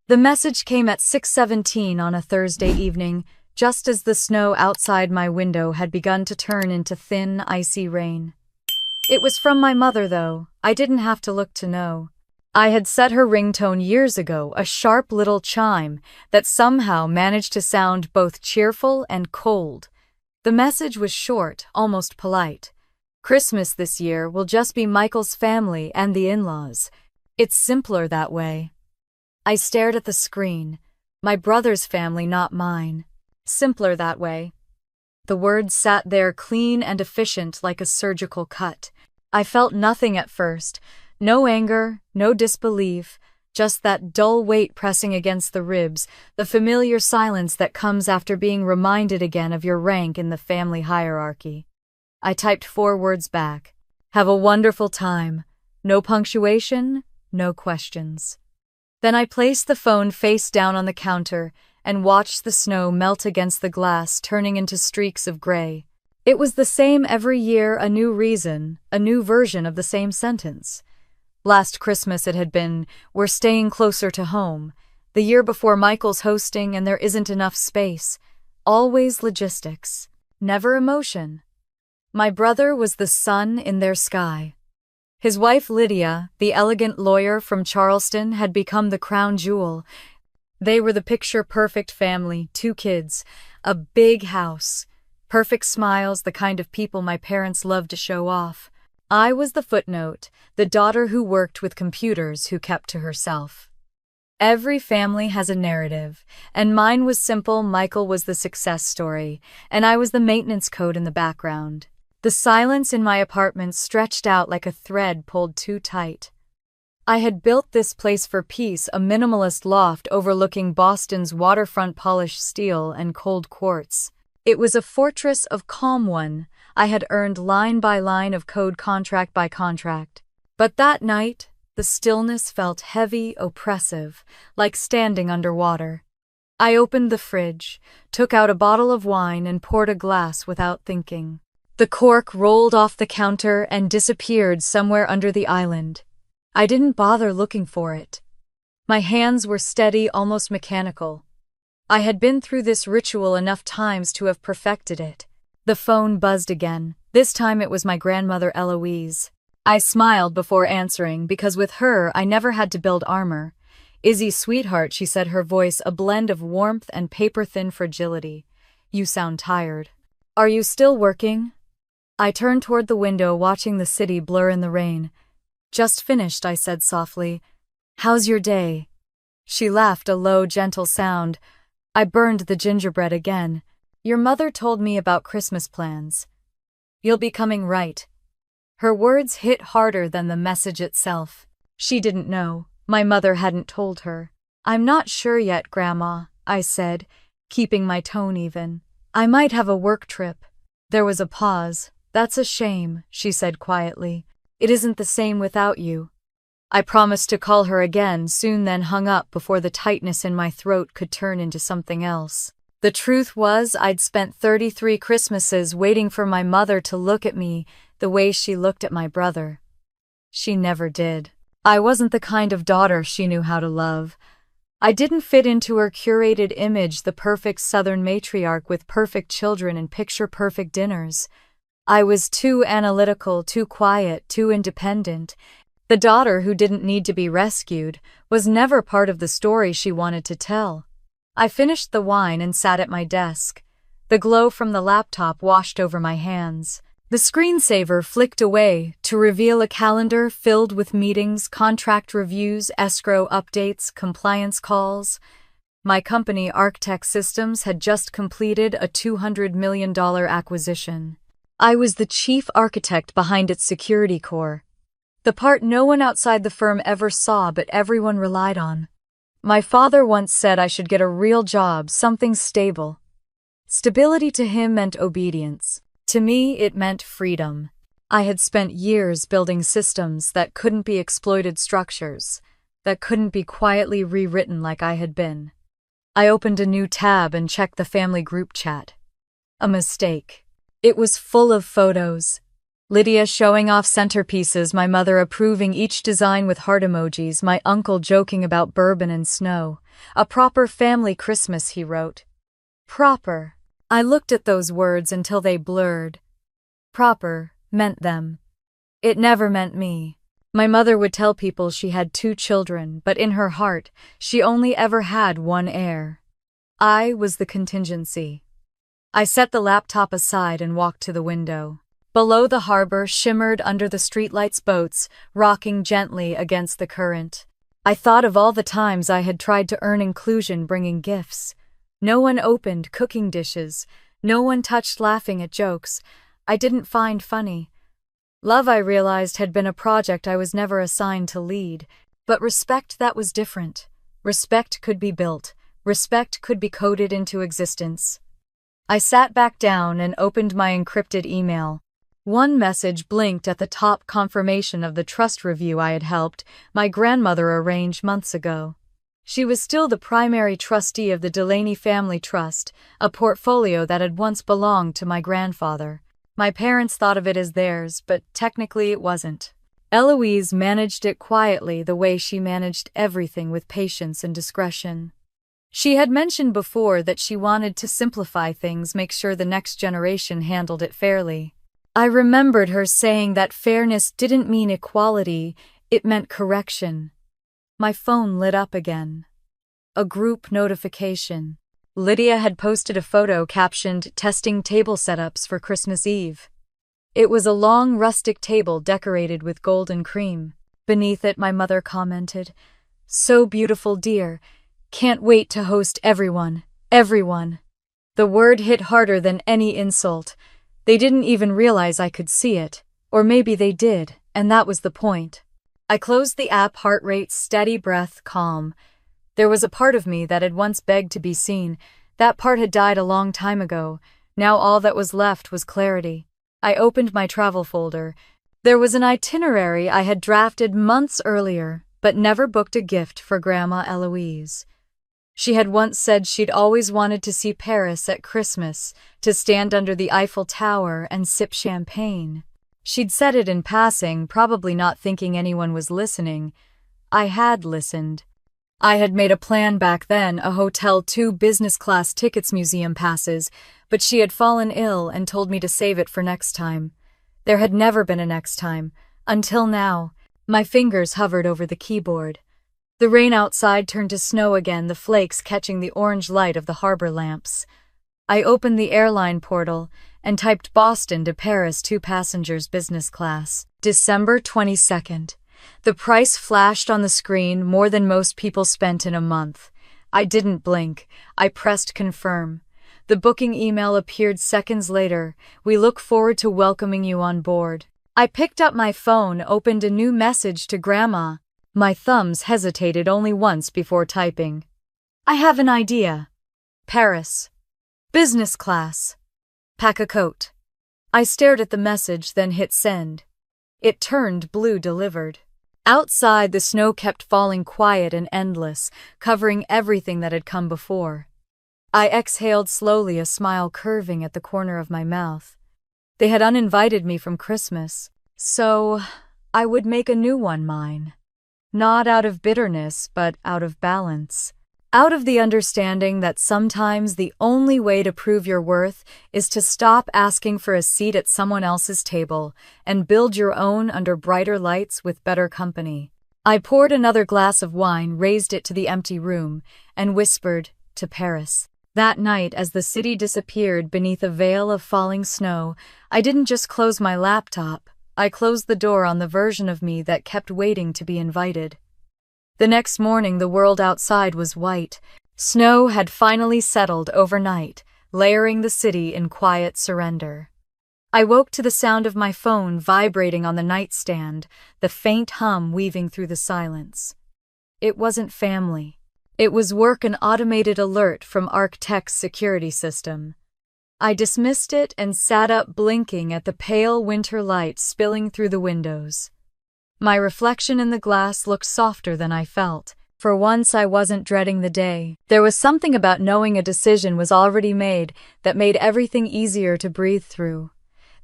The message came at 6:17 on a Thursday evening, just as the snow outside my window had begun to turn into thin, icy rain. It was from my mother, though. I didn't have to look to know. I had set her ringtone years ago, a sharp little chime that somehow managed to sound both cheerful and cold. The message was short, almost polite. Christmas this year will just be Michael's family and the in-laws. It's simpler that way. I stared at the screen. My brother's family, not mine. Simpler that way. The words sat there clean and efficient like a surgical cut. I felt nothing at first. No anger, no disbelief, just that dull weight pressing against the ribs, the familiar silence that comes after being reminded again of your rank in the family hierarchy. I typed 4 words back. Have a wonderful time. No punctuation, no questions. Then I placed the phone face down on the counter and watched the snow melt against the glass, turning into streaks of gray. It was the same every year, a new reason, a new version of the same sentence. Last Christmas it had been, we're staying closer to home. The year before, Michael's hosting and there isn't enough space. Always logistics, never emotion. My brother was the sun in their sky. His wife Lydia, the elegant lawyer from Charleston, had become the crown jewel. They were the picture-perfect family, 2 kids, a big house, perfect smiles, the kind of people my parents loved to show off. I was the footnote, the daughter who worked with computers, who kept to herself. Every family has a narrative, and mine was simple. Michael was the success story, and I was the maintenance code in the background. The silence in my apartment stretched out like a thread pulled too tight. I had built this place for peace, a minimalist loft overlooking Boston's waterfront, polished steel and cold quartz. It was a fortress of calm, one I had earned line by line of code, contract by contract. But that night, the stillness felt heavy, oppressive, like standing underwater. I opened the fridge, took out a bottle of wine and poured a glass without thinking. The cork rolled off the counter and disappeared somewhere under the island. I didn't bother looking for it. My hands were steady, almost mechanical. I had been through this ritual enough times to have perfected it. The phone buzzed again. This time it was my grandmother Eloise. I smiled before answering, because with her I never had to build armor. "Izzy, sweetheart," she said, her voice a blend of warmth and paper-thin fragility. "You sound tired. Are you still working?" I turned toward the window, watching the city blur in the rain. "Just finished," I said softly. "How's your day?" She laughed, a low, gentle sound. I burned the gingerbread again. "Your mother told me about Christmas plans. You'll be coming, right?" Her words hit harder than the message itself. She didn't know. My mother hadn't told her. "I'm not sure yet, Grandma," I said, keeping my tone even. "I might have a work trip." There was a pause. "That's a shame," she said quietly. "It isn't the same without you." I promised to call her again soon, then hung up before the tightness in my throat could turn into something else. The truth was, I'd spent 33 Christmases waiting for my mother to look at me the way she looked at my brother. She never did. I wasn't the kind of daughter she knew how to love. I didn't fit into her curated image, the perfect Southern matriarch with perfect children and picture-perfect dinners. I was too analytical, too quiet, too independent. The daughter who didn't need to be rescued was never part of the story she wanted to tell. I finished the wine and sat at my desk. The glow from the laptop washed over my hands. The screensaver flicked away to reveal a calendar filled with meetings, contract reviews, escrow updates, compliance calls. My company, Architect Systems, had just completed a $200 million acquisition. I was the chief architect behind its security core, the part no one outside the firm ever saw but everyone relied on. My father once said I should get a real job, something stable. Stability to him meant obedience. To me, it meant freedom. I had spent years building systems that couldn't be exploited, structures that couldn't be quietly rewritten like I had been. I opened a new tab and checked the family group chat. A mistake. It was full of photos. Lydia showing off centerpieces, my mother approving each design with heart emojis, my uncle joking about bourbon and snow. A proper family Christmas, he wrote. Proper. I looked at those words until they blurred. Proper meant them. It never meant me. My mother would tell people she had 2 children, but in her heart, she only ever had 1 heir. I was the contingency. I set the laptop aside and walked to the window. Below, the harbor shimmered under the streetlights, boats rocking gently against the current. I thought of all the times I had tried to earn inclusion bringing gifts. No one opened cooking dishes. No one touched laughing at jokes I didn't find funny. Love, I realized, had been a project I was never assigned to lead. But respect, that was different. Respect could be built. Respect could be coded into existence. I sat back down and opened my encrypted email. One message blinked at the top, confirmation of the trust review I had helped my grandmother arrange months ago. She was still the primary trustee of the Delaney Family Trust, a portfolio that had once belonged to my grandfather. My parents thought of it as theirs, but technically it wasn't. Eloise managed it quietly, the way she managed everything, with patience and discretion. She had mentioned before that she wanted to simplify things, make sure the next generation handled it fairly. I remembered her saying that fairness didn't mean equality, it meant correction. My phone lit up again. A group notification. Lydia had posted a photo captioned, "Testing table setups for Christmas Eve." It was a long, rustic table decorated with golden cream. Beneath it, my mother commented, "So beautiful, dear. Can't wait to host everyone. Everyone." The word hit harder than any insult. They didn't even realize I could see it. Or maybe they did, and that was the point. I closed the app, heart rate steady, breath calm. There was a part of me that had once begged to be seen. That part had died a long time ago. Now all that was left was clarity. I opened my travel folder. There was an itinerary I had drafted months earlier, but never booked a gift for Grandma Eloise. She had once said she'd always wanted to see Paris at Christmas, to stand under the Eiffel Tower and sip champagne. She'd said it in passing, probably not thinking anyone was listening. I had listened. I had made a plan back then, a hotel, 2 business-class tickets, museum passes, but she had fallen ill and told me to save it for next time. There had never been a next time. Until now. My fingers hovered over the keyboard. The rain outside turned to snow again, the flakes catching the orange light of the harbor lamps. I opened the airline portal and typed Boston to Paris, 2 passengers, business class. December 22nd. The price flashed on the screen, more than most people spent in a month. I didn't blink. I pressed confirm. The booking email appeared seconds later. "We look forward to welcoming you on board." I picked up my phone, opened a new message to Grandma. My thumbs hesitated only once before typing. "I have an idea. Paris. Business class. Pack a coat." I stared at the message, then hit send. It turned blue, delivered. Outside, the snow kept falling, quiet and endless, covering everything that had come before. I exhaled slowly, a smile curving at the corner of my mouth. They had uninvited me from Christmas, so I would make a new one mine. Not out of bitterness, but out of balance. Out of the understanding that sometimes the only way to prove your worth is to stop asking for a seat at someone else's table and build your own under brighter lights with better company. I poured another glass of wine, raised it to the empty room, and whispered, "To Paris." That night, as the city disappeared beneath a veil of falling snow, I didn't just close my laptop. I closed the door on the version of me that kept waiting to be invited. The next morning, the world outside was white. Snow had finally settled overnight, layering the city in quiet surrender. I woke to the sound of my phone vibrating on the nightstand, the faint hum weaving through the silence. It wasn't family. It was work, an automated alert from ArcTech's security system. I dismissed it and sat up, blinking at the pale winter light spilling through the windows. My reflection in the glass looked softer than I felt. For once, I wasn't dreading the day. There was something about knowing a decision was already made that made everything easier to breathe through.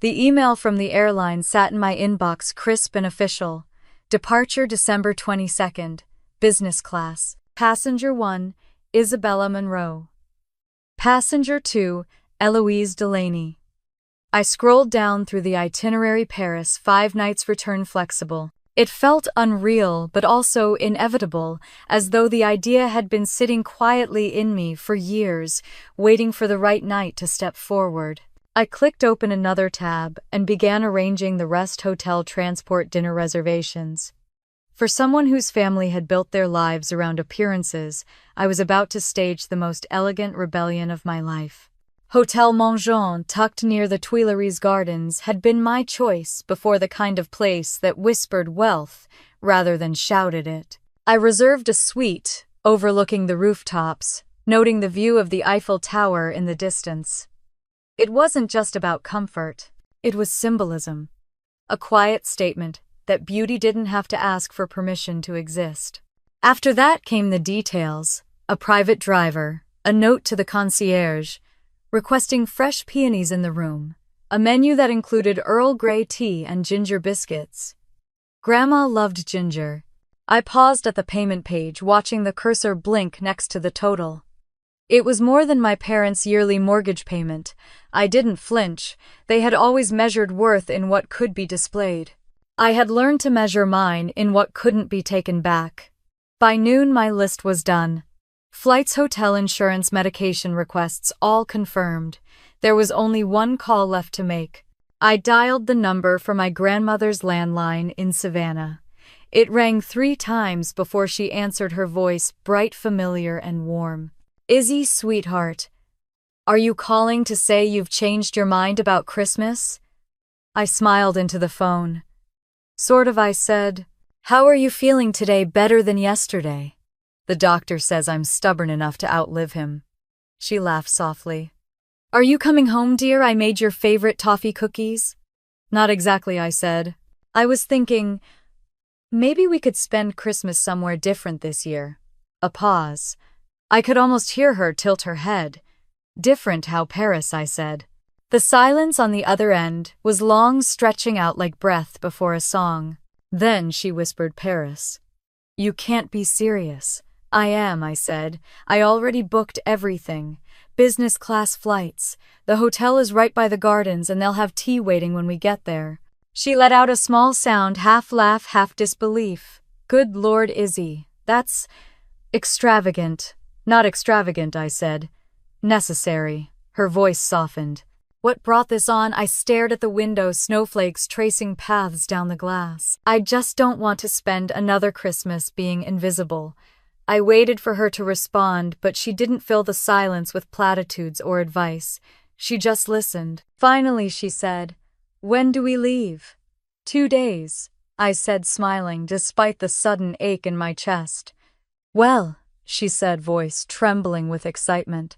The email from the airline sat in my inbox, crisp and official. Departure December 22nd, business class. Passenger 1, Isabella Monroe. Passenger 2, Eloise Delaney. I scrolled down through the itinerary. Paris, 5 nights, return flexible. It felt unreal, but also inevitable, as though the idea had been sitting quietly in me for years, waiting for the right night to step forward. I clicked open another tab and began arranging the rest hotel transport dinner reservations. For someone whose family had built their lives around appearances, I was about to stage the most elegant rebellion of my life. Hotel Mongeon, tucked near the Tuileries Gardens, had been my choice before the kind of place that whispered wealth rather than shouted it. I reserved a suite overlooking the rooftops, noting the view of the Eiffel Tower in the distance. It wasn't just about comfort, it was symbolism. A quiet statement that beauty didn't have to ask for permission to exist. After that came the details: a private driver, a note to the concierge, requesting fresh peonies in the room, a menu that included Earl Grey tea and ginger biscuits. Grandma loved ginger. I paused at the payment page, watching the cursor blink next to the total. It was more than my parents' yearly mortgage payment. I didn't flinch. They had always measured worth in what could be displayed. I had learned to measure mine in what couldn't be taken back. By noon, my list was done. Flights, hotel, insurance, medication requests, all confirmed. There was only one call left to make. I dialed the number for my grandmother's landline in Savannah. It rang 3 times before she answered, her voice bright, familiar, and warm. "Izzy, sweetheart, are you calling to say you've changed your mind about Christmas?" I smiled into the phone. "Sort of," I said. "How are you feeling today? Better than yesterday?" "The doctor says I'm stubborn enough to outlive him." She laughed softly. "Are you coming home, dear? I made your favorite toffee cookies." "Not exactly," I said. "I was thinking, maybe we could spend Christmas somewhere different this year." A pause. I could almost hear her tilt her head. "Different? How? Paris?" I said. The silence on the other end was long, stretching out like breath before a song. Then she whispered, "Paris. You can't be serious." "I am," I said. "I already booked everything. Business class flights. The hotel is right by the gardens and they'll have tea waiting when we get there." She let out a small sound, half laugh, half disbelief. "Good Lord, Izzy, that's extravagant." "Not extravagant," I said. "Necessary." Her voice softened. "What brought this on?" I stared at the window, snowflakes tracing paths down the glass. "I just don't want to spend another Christmas being invisible." I waited for her to respond, but she didn't fill the silence with platitudes or advice. She just listened. Finally, she said, "When do we leave?" 2 days, I said, smiling despite the sudden ache in my chest. "Well," she said, voice trembling with excitement,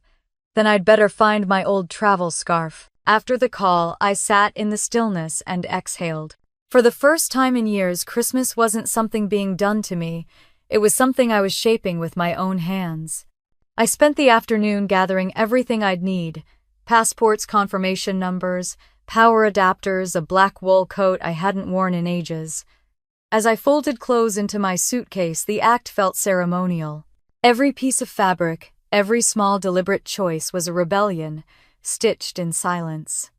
"then I'd better find my old travel scarf." After the call, I sat in the stillness and exhaled. For the first time in years, Christmas wasn't something being done to me. It was something I was shaping with my own hands. I spent the afternoon gathering everything I'd need: passports, confirmation numbers, power adapters, a black wool coat I hadn't worn in ages. As I folded clothes into my suitcase, the act felt ceremonial. Every piece of fabric, every small deliberate choice was a rebellion, stitched in silence.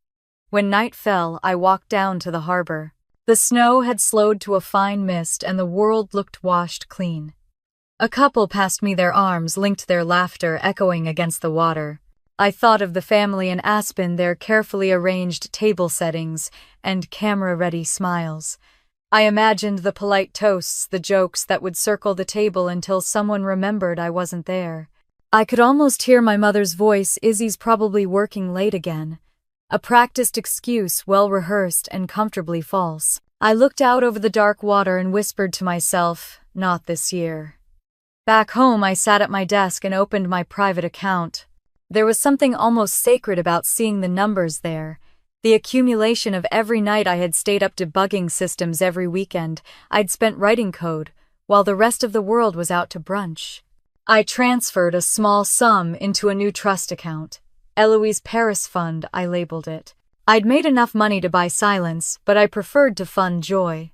When night fell, I walked down to the harbor. The snow had slowed to a fine mist and the world looked washed clean. A couple passed me, their arms linked, their laughter echoing against the water. I thought of the family in Aspen, their carefully arranged table settings and camera-ready smiles. I imagined the polite toasts, the jokes that would circle the table until someone remembered I wasn't there. I could almost hear my mother's voice, "Izzy's probably working late again." A practiced excuse, well-rehearsed and comfortably false. I looked out over the dark water and whispered to myself, "Not this year." Back home, I sat at my desk and opened my private account. There was something almost sacred about seeing the numbers there. The accumulation of every night I had stayed up debugging systems, every weekend I'd spent writing code, while the rest of the world was out to brunch. I transferred a small sum into a new trust account. Eloise Paris Fund, I labeled it. I'd made enough money to buy silence, but I preferred to fund joy.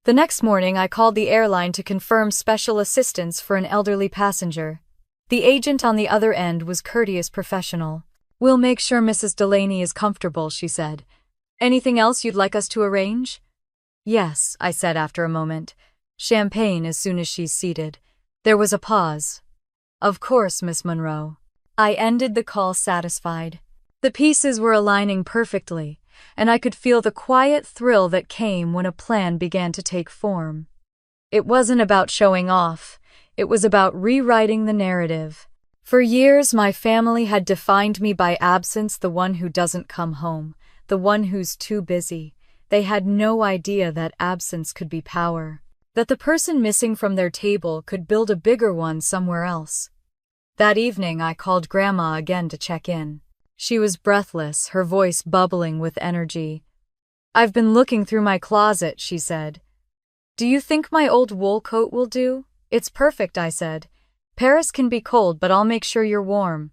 The next morning, I called the airline to confirm special assistance for an elderly passenger. The agent on the other end was courteous professional. "We'll make sure Mrs. Delaney is comfortable," she said. "Anything else you'd like us to arrange?" "Yes," I said after a moment. "Champagne as soon as she's seated." There was a pause. "Of course, Miss Monroe." I ended the call satisfied. The pieces were aligning perfectly, and I could feel the quiet thrill that came when a plan began to take form. It wasn't about showing off. It was about rewriting the narrative. For years, my family had defined me by absence, the one who doesn't come home, the one who's too busy. They had no idea that absence could be power, that the person missing from their table could build a bigger one somewhere else. That evening, I called Grandma again to check in. She was breathless, her voice bubbling with energy. "I've been looking through my closet," she said. "Do you think my old wool coat will do?" "It's perfect," I said. "Paris can be cold, but I'll make sure you're warm."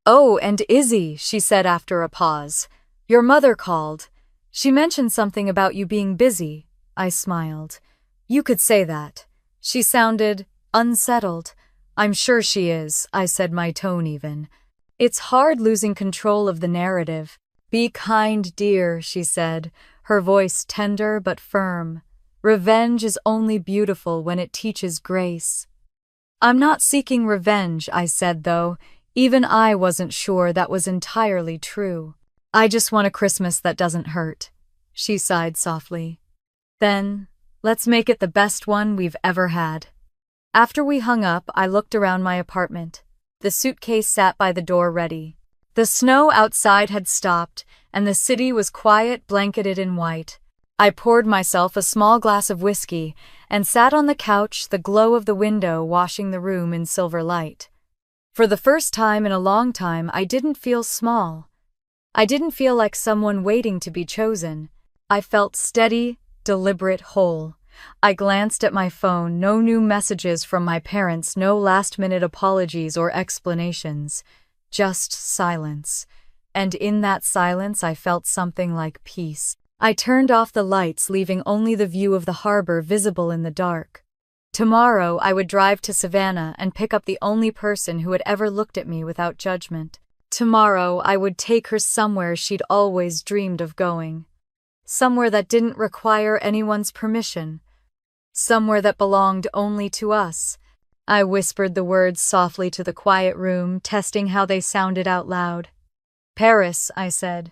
"Oh, and Izzy," she said after a pause. "Your mother called. She mentioned something about you being busy." I smiled. "You could say that." She sounded unsettled. "I'm sure she is," I said, my tone even. "It's hard losing control of the narrative." "Be kind, dear," she said, her voice tender but firm. "Revenge is only beautiful when it teaches grace." "I'm not seeking revenge," I said, though even I wasn't sure that was entirely true. "I just want a Christmas that doesn't hurt." She sighed softly. "Then, let's make it the best one we've ever had." After we hung up, I looked around my apartment. The suitcase sat by the door ready. The snow outside had stopped, and the city was quiet, blanketed in white. I poured myself a small glass of whiskey and sat on the couch, the glow of the window washing the room in silver light. For the first time in a long time, I didn't feel small. I didn't feel like someone waiting to be chosen. I felt steady, deliberate, whole. I glanced at my phone, no new messages from my parents, no last-minute apologies or explanations. Just silence. And in that silence, I felt something like peace. I turned off the lights, leaving only the view of the harbor visible in the dark. Tomorrow, I would drive to Savannah and pick up the only person who had ever looked at me without judgment. Tomorrow, I would take her somewhere she'd always dreamed of going. Somewhere that didn't require anyone's permission. Somewhere that belonged only to us. I whispered the words softly to the quiet room, testing how they sounded out loud. "Paris," I said.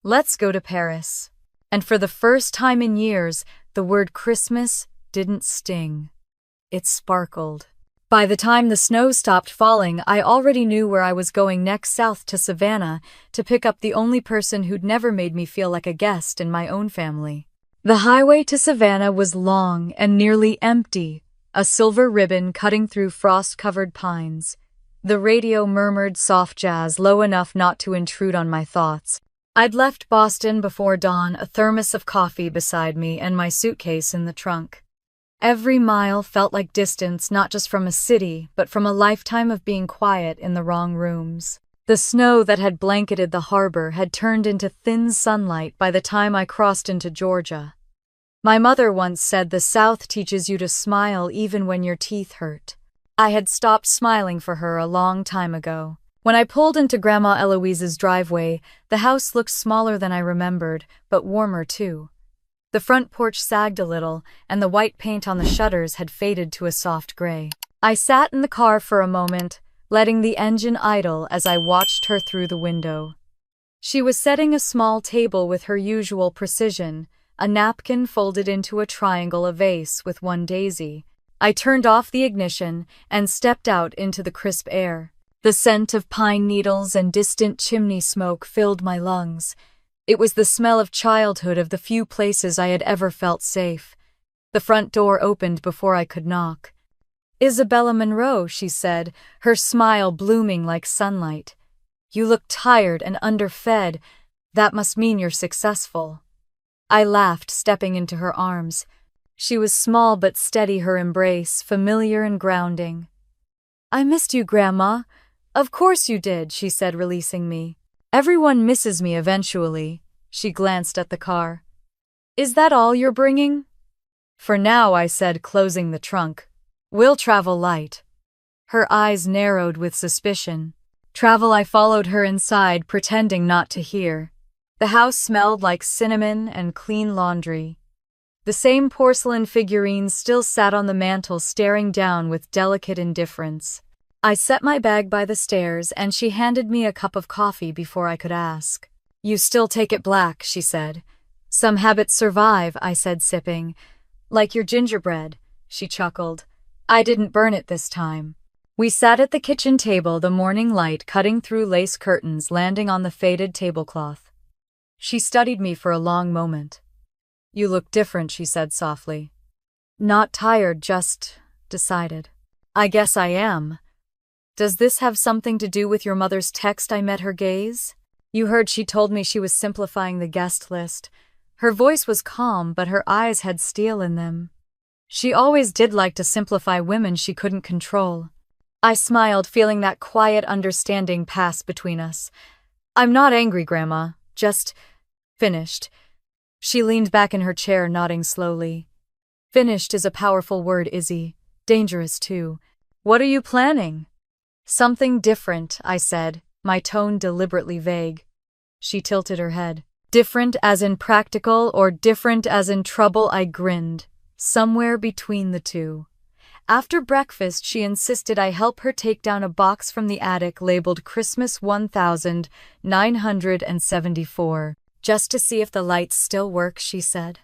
"Let's go to Paris." And for the first time in years, the word Christmas didn't sting. It sparkled. By the time the snow stopped falling, I already knew where I was going next, south to Savannah, to pick up the only person who'd never made me feel like a guest in my own family. The highway to Savannah was long and nearly empty, a silver ribbon cutting through frost-covered pines. The radio murmured soft jazz, low enough not to intrude on my thoughts. I'd left Boston before dawn, a thermos of coffee beside me and my suitcase in the trunk. Every mile felt like distance, not just from a city, but from a lifetime of being quiet in the wrong rooms. The snow that had blanketed the harbor had turned into thin sunlight by the time I crossed into Georgia. My mother once said the South teaches you to smile even when your teeth hurt. I had stopped smiling for her a long time ago. When I pulled into Grandma Eloise's driveway, the house looked smaller than I remembered, but warmer too. The front porch sagged a little, and the white paint on the shutters had faded to a soft gray. I sat in the car for a moment, letting the engine idle as I watched her through the window. She was setting a small table with her usual precision, a napkin folded into a triangle, a vase with one daisy. I turned off the ignition and stepped out into the crisp air. The scent of pine needles and distant chimney smoke filled my lungs. It was the smell of childhood, of the few places I had ever felt safe. The front door opened before I could knock. "Isabella Monroe," she said, her smile blooming like sunlight. "You look tired and underfed. That must mean you're successful." I laughed, stepping into her arms. She was small but steady, her embrace familiar and grounding. "I missed you, Grandma." "Of course you did," she said, releasing me. "Everyone misses me eventually." She glanced at the car. Is that all you're bringing? For now, I said, closing the trunk. We'll travel light. Her eyes narrowed with suspicion. Travel. I followed her inside, pretending not to hear. The house smelled like cinnamon and clean laundry. The same porcelain figurines still sat on the mantel, staring down with delicate indifference. I set my bag by the stairs, and she handed me a cup of coffee before I could ask. You still take it black, she said. Some habits survive, I said, sipping. Like your gingerbread, she chuckled. I didn't burn it this time. We sat at the kitchen table, the morning light cutting through lace curtains, landing on the faded tablecloth. She studied me for a long moment. You look different, she said softly. Not tired, just decided. I guess I am. Does this have something to do with your mother's text? I met her gaze. You heard she told me she was simplifying the guest list. Her voice was calm, but her eyes had steel in them. She always did like to simplify women she couldn't control. I smiled, feeling that quiet understanding pass between us. I'm not angry, Grandma, just finished. She leaned back in her chair, nodding slowly. Finished is a powerful word, Izzy. Dangerous, too. What are you planning? Something different, I said, my tone deliberately vague. She tilted her head. Different as in practical or different as in trouble? I grinned. Somewhere between the two. After breakfast, she insisted I help her take down a box from the attic labeled Christmas 1974. Just to see if the lights still work, she said.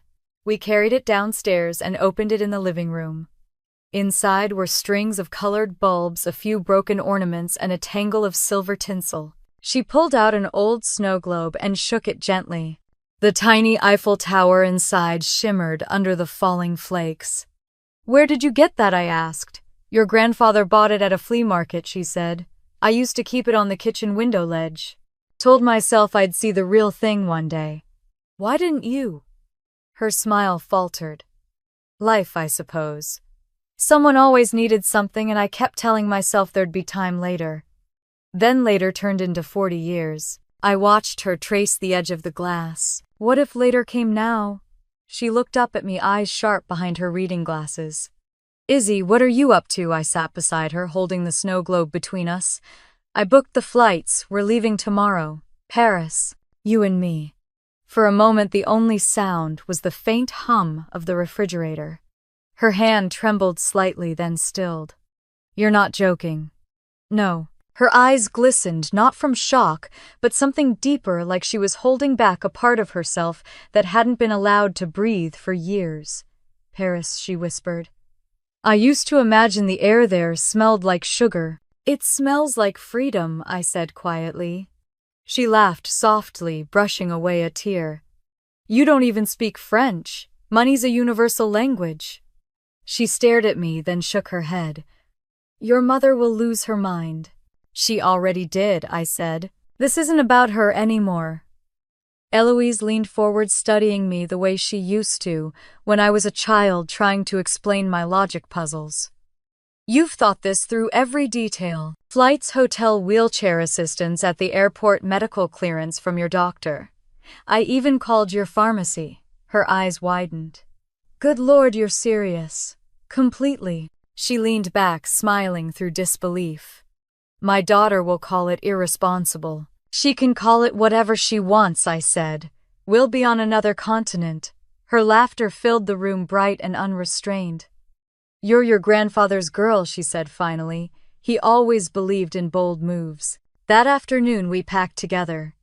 We carried it downstairs and opened it in the living room. Inside were strings of colored bulbs, a few broken ornaments, and a tangle of silver tinsel. She pulled out an old snow globe and shook it gently. The tiny Eiffel Tower inside shimmered under the falling flakes. Where did you get that? I asked. Your grandfather bought it at a flea market, she said. I used to keep it on the kitchen window ledge. Told myself I'd see the real thing one day. Why didn't you? Her smile faltered. Life, I suppose. Someone always needed something, and I kept telling myself there'd be time later. Then later turned into 40 years. I watched her trace the edge of the glass. What if later came now? She looked up at me, eyes sharp behind her reading glasses. Izzy, what are you up to? I sat beside her, holding the snow globe between us. I booked the flights. We're leaving tomorrow. Paris. You and me. For a moment, the only sound was the faint hum of the refrigerator. Her hand trembled slightly, then stilled. You're not joking. No. Her eyes glistened, not from shock, but something deeper, like she was holding back a part of herself that hadn't been allowed to breathe for years. Paris, she whispered. I used to imagine the air there smelled like sugar. It smells like freedom, I said quietly. She laughed softly, brushing away a tear. You don't even speak French. Money's a universal language. She stared at me, then shook her head. Your mother will lose her mind. She already did, I said. This isn't about her anymore. Eloise leaned forward, studying me the way she used to when I was a child trying to explain my logic puzzles. You've thought this through every detail. Flights, hotel, wheelchair assistance at the airport, medical clearance from your doctor. I even called your pharmacy. Her eyes widened. Good Lord, you're serious. Completely. She leaned back, smiling through disbelief. My daughter will call it irresponsible. She can call it whatever she wants, I said. We'll be on another continent. Her laughter filled the room, bright and unrestrained. You're your grandfather's girl, she said finally. He always believed in bold moves. That afternoon we packed together.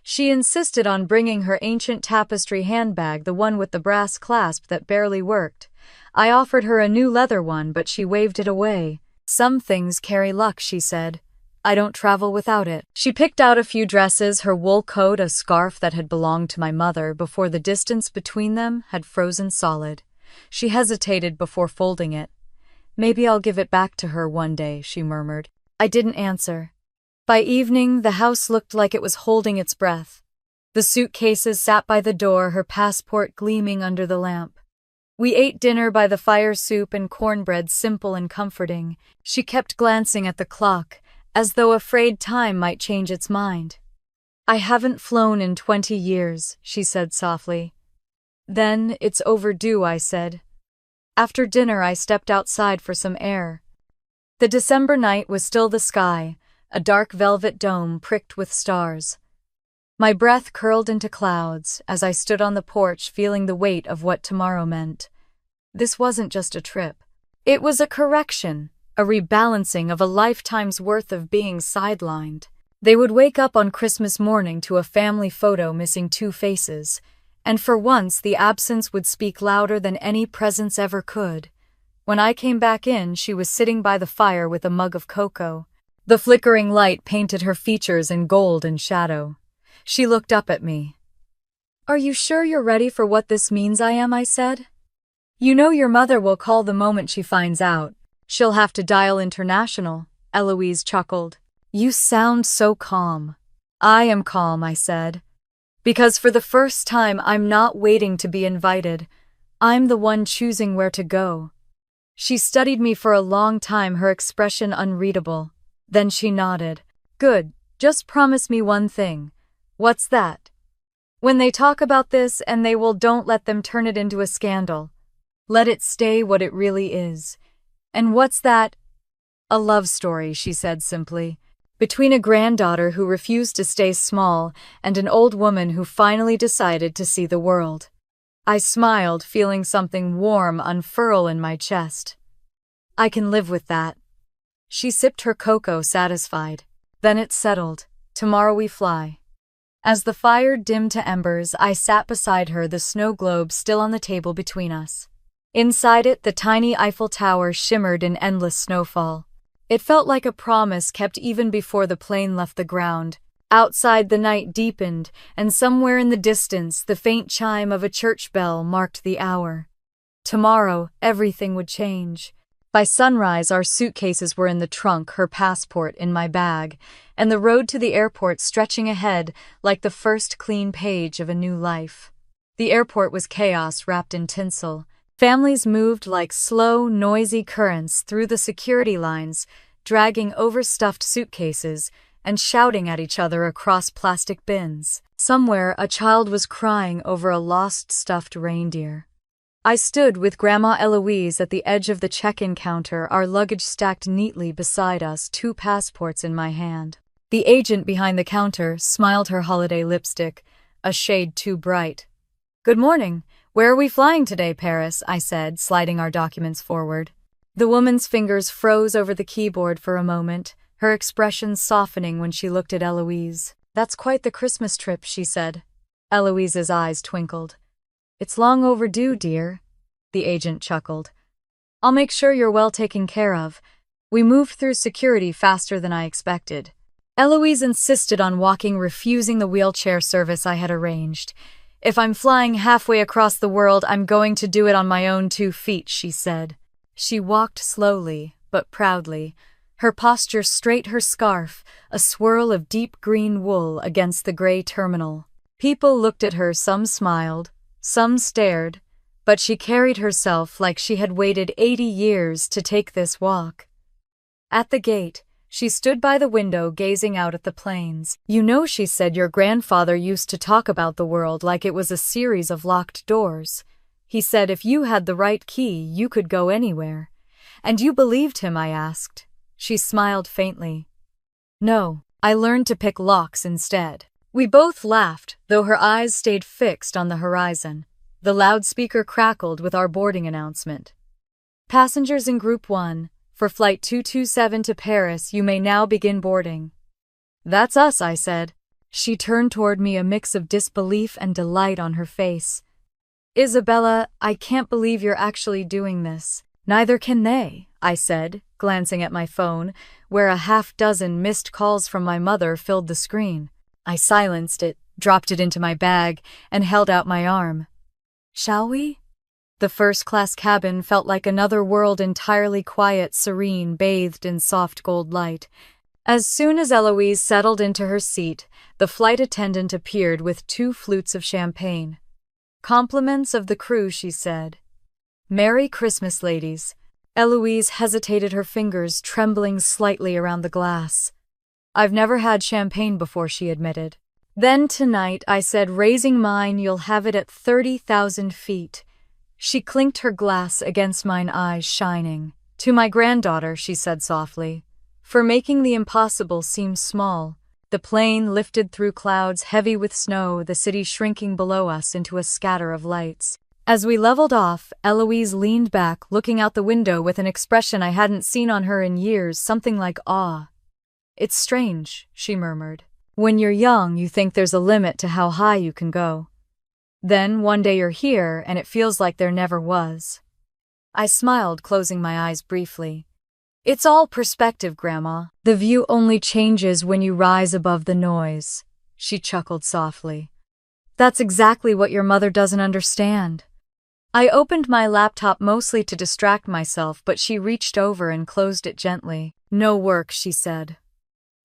She insisted on bringing her ancient tapestry handbag, the one with the brass clasp that barely worked. I offered her a new leather one, but she waved it away. Some things carry luck, she said. I don't travel without it. She picked out a few dresses, her wool coat, a scarf that had belonged to my mother before the distance between them had frozen solid. She hesitated before folding it. Maybe I'll give it back to her one day, she murmured. I didn't answer. By evening, the house looked like it was holding its breath. The suitcases sat by the door, her passport gleaming under the lamp. We ate dinner by the fire, soup and cornbread, simple and comforting. She kept glancing at the clock, as though afraid time might change its mind. I haven't flown in 20 years, she said softly. Then, it's overdue, I said. After dinner, I stepped outside for some air. The December night was still the sky, a dark velvet dome pricked with stars. My breath curled into clouds as I stood on the porch feeling the weight of what tomorrow meant. This wasn't just a trip. It was a correction, a rebalancing of a lifetime's worth of being sidelined. They would wake up on Christmas morning to a family photo missing 2 faces, and for once the absence would speak louder than any presence ever could. When I came back in, she was sitting by the fire with a mug of cocoa. The flickering light painted her features in gold and shadow. She looked up at me. "Are you sure you're ready for what this means I am?" I said. "You know your mother will call the moment she finds out. She'll have to dial international," Eloise chuckled. "You sound so calm." "I am calm," I said. "Because for the first time I'm not waiting to be invited. I'm the one choosing where to go." She studied me for a long time, her expression unreadable. Then she nodded. "Good, just promise me one thing." "What's that?" "When they talk about this and they will, don't let them turn it into a scandal. Let it stay what it really is." "And what's that?" "A love story," she said simply. "Between a granddaughter who refused to stay small and an old woman who finally decided to see the world." I smiled, feeling something warm unfurl in my chest. "I can live with that." She sipped her cocoa, satisfied. Then it settled. Tomorrow we fly. As the fire dimmed to embers, I sat beside her, the snow globe still on the table between us. Inside it, the tiny Eiffel Tower shimmered in endless snowfall. It felt like a promise kept even before the plane left the ground. Outside, the night deepened, and somewhere in the distance, the faint chime of a church bell marked the hour. Tomorrow, everything would change. By sunrise, our suitcases were in the trunk, her passport in my bag, and the road to the airport stretching ahead like the first clean page of a new life. The airport was chaos wrapped in tinsel. Families moved like slow, noisy currents through the security lines, dragging overstuffed suitcases and shouting at each other across plastic bins. Somewhere, a child was crying over a lost stuffed reindeer. I stood with Grandma Eloise at the edge of the check-in counter, our luggage stacked neatly beside us, 2 passports in my hand. The agent behind the counter smiled, her holiday lipstick a shade too bright. "Good morning. Where are we flying today, Paris?" I said, sliding our documents forward. The woman's fingers froze over the keyboard for a moment, her expression softening when she looked at Eloise. "That's quite the Christmas trip," she said. Eloise's eyes twinkled. "It's long overdue, dear," the agent chuckled. "I'll make sure you're well taken care of." We moved through security faster than I expected. Eloise insisted on walking, refusing the wheelchair service I had arranged. "If I'm flying halfway across the world, I'm going to do it on my own 2 feet, she said. She walked slowly, but proudly, her posture straight, her scarf a swirl of deep green wool against the gray terminal. People looked at her, some smiled, some stared, but she carried herself like she had waited 80 years to take this walk. At the gate, she stood by the window gazing out at the planes. "You know," she said, "your grandfather used to talk about the world like it was a series of locked doors. He said if you had the right key, you could go anywhere." "And you believed him?" I asked. She smiled faintly. "No, I learned to pick locks instead." We both laughed, though her eyes stayed fixed on the horizon. The loudspeaker crackled with our boarding announcement. "Passengers in Group 1, for Flight 227 to Paris, you may now begin boarding." "That's us," I said. She turned toward me, a mix of disbelief and delight on her face. "Isabella, I can't believe you're actually doing this." "Neither can they," I said, glancing at my phone, where a half-dozen missed calls from my mother filled the screen. I silenced it, dropped it into my bag, and held out my arm. "Shall we?" The first-class cabin felt like another world, entirely quiet, serene, bathed in soft gold light. As soon as Eloise settled into her seat, the flight attendant appeared with 2 flutes of champagne. "Compliments of the crew," she said. "Merry Christmas, ladies." Eloise hesitated, her fingers trembling slightly around the glass. "I've never had champagne before," she admitted. Then tonight, I said, raising mine, you'll have it at 30,000 feet. She clinked her glass against mine, eyes shining. To my granddaughter, she said softly, for making the impossible seem small. The plane lifted through clouds heavy with snow, the city shrinking below us into a scatter of lights. As we leveled off, Eloise leaned back, looking out the window with an expression I hadn't seen on her in years, something like awe. It's strange, she murmured. When you're young, you think there's a limit to how high you can go. Then one day you're here, and it feels like there never was. I smiled, closing my eyes briefly. It's all perspective, Grandma. The view only changes when you rise above the noise. She chuckled softly. That's exactly what your mother doesn't understand. I opened my laptop mostly to distract myself, but she reached over and closed it gently. No work, she said.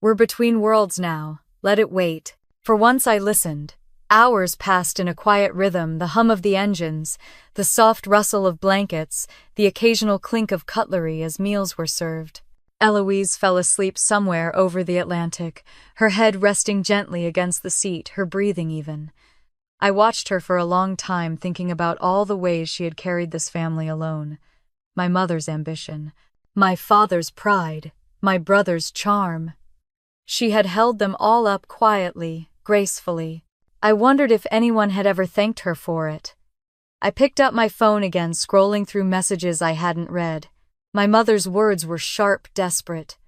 We're between worlds now. Let it wait. For once I listened. Hours passed in a quiet rhythm, the hum of the engines, the soft rustle of blankets, the occasional clink of cutlery as meals were served. Eloise fell asleep somewhere over the Atlantic, her head resting gently against the seat, her breathing even. I watched her for a long time, thinking about all the ways she had carried this family alone. My mother's ambition, my father's pride, my brother's charm. She had held them all up quietly, gracefully. I wondered if anyone had ever thanked her for it. I picked up my phone again, scrolling through messages I hadn't read. My mother's words were sharp, desperate.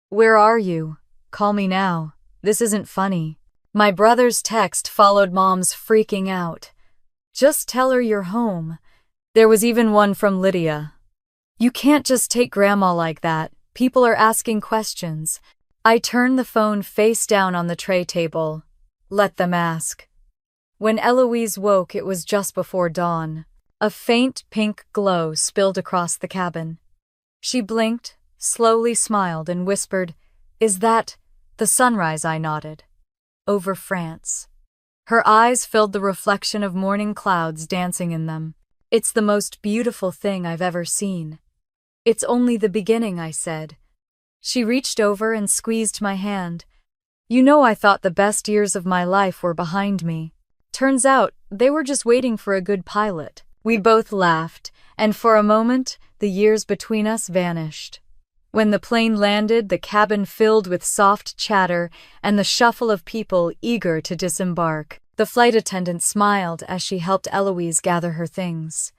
Where are you? Call me now. This isn't funny. My brother's text followed Mom's freaking out. Just tell her you're home. There was even one from Lydia. You can't just take Grandma like that. People are asking questions. I turned the phone face down on the tray table. Let them ask. When Eloise woke, it was just before dawn. A faint pink glow spilled across the cabin. She blinked, slowly smiled, and whispered, "Is that the sunrise?" I nodded. Over France. Her eyes filled the reflection of morning clouds dancing in them. It's the most beautiful thing I've ever seen. It's only the beginning, I said. She reached over and squeezed my hand. You know, I thought the best years of my life were behind me. Turns out, they were just waiting for a good pilot. We both laughed, and for a moment, the years between us vanished. When the plane landed, the cabin filled with soft chatter and the shuffle of people eager to disembark. The flight attendant smiled as she helped Eloise gather her things.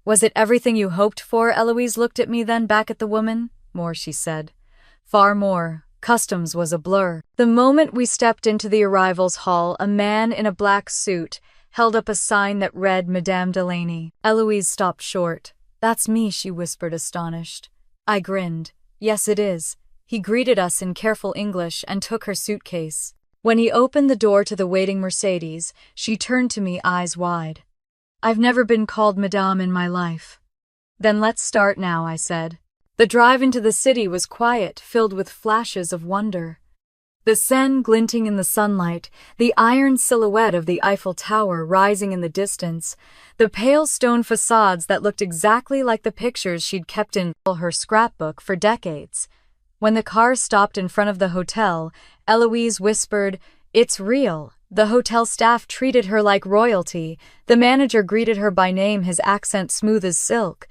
Was it everything you hoped for? Eloise looked at me, then back at the woman. More, she said. Far more. Customs was a blur. The moment we stepped into the arrivals hall, a man in a black suit held up a sign that read Madame Delaney. Eloise stopped short. That's me, she whispered, astonished. I grinned. Yes, it is. He greeted us in careful English and took her suitcase. When he opened the door to the waiting Mercedes, she turned to me, eyes wide. I've never been called Madame in my life. Then let's start now, I said. The drive into the city was quiet, filled with flashes of wonder. The Seine glinting in the sunlight, the iron silhouette of the Eiffel Tower rising in the distance, the pale stone facades that looked exactly like the pictures she'd kept in her scrapbook for decades. When the car stopped in front of the hotel, Eloise whispered, "It's real." The hotel staff treated her like royalty. The manager greeted her by name, his accent smooth as silk.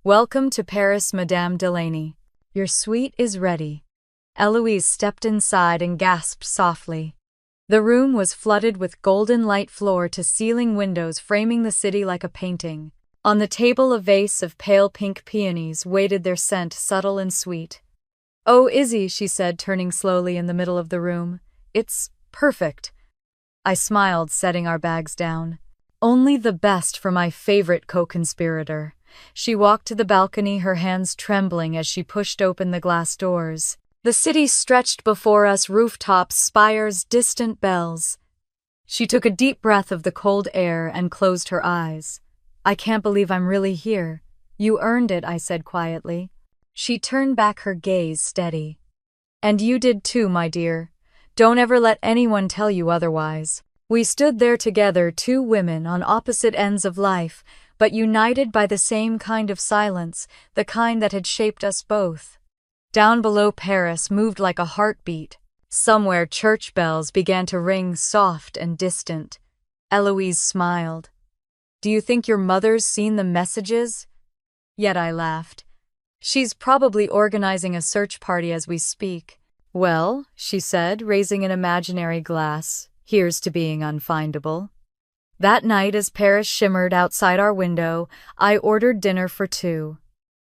Welcome to Paris, Madame Delaney. Your suite is ready. Eloise stepped inside and gasped softly. The room was flooded with golden light, floor-to-ceiling windows framing the city like a painting. On the table, a vase of pale pink peonies waited, their scent subtle and sweet. Oh, Izzy, she said, turning slowly in the middle of the room. It's perfect. I smiled, setting our bags down. Only the best for my favorite co-conspirator. She walked to the balcony, her hands trembling as she pushed open the glass doors. The city stretched before us, rooftops, spires, distant bells. She took a deep breath of the cold air and closed her eyes. I can't believe I'm really here. You earned it, I said quietly. She turned back, her gaze steady. And you did too, my dear. Don't ever let anyone tell you otherwise. We stood there together, two women on opposite ends of life, but united by the same kind of silence, the kind that had shaped us both. Down below, Paris moved like a heartbeat. Somewhere church bells began to ring soft and distant. Eloise smiled. "Do you think your mother's seen the messages?" Yet I laughed. "She's probably organizing a search party as we speak." "Well," she said, raising an imaginary glass, "here's to being unfindable." That night, as Paris shimmered outside our window, I ordered dinner for two.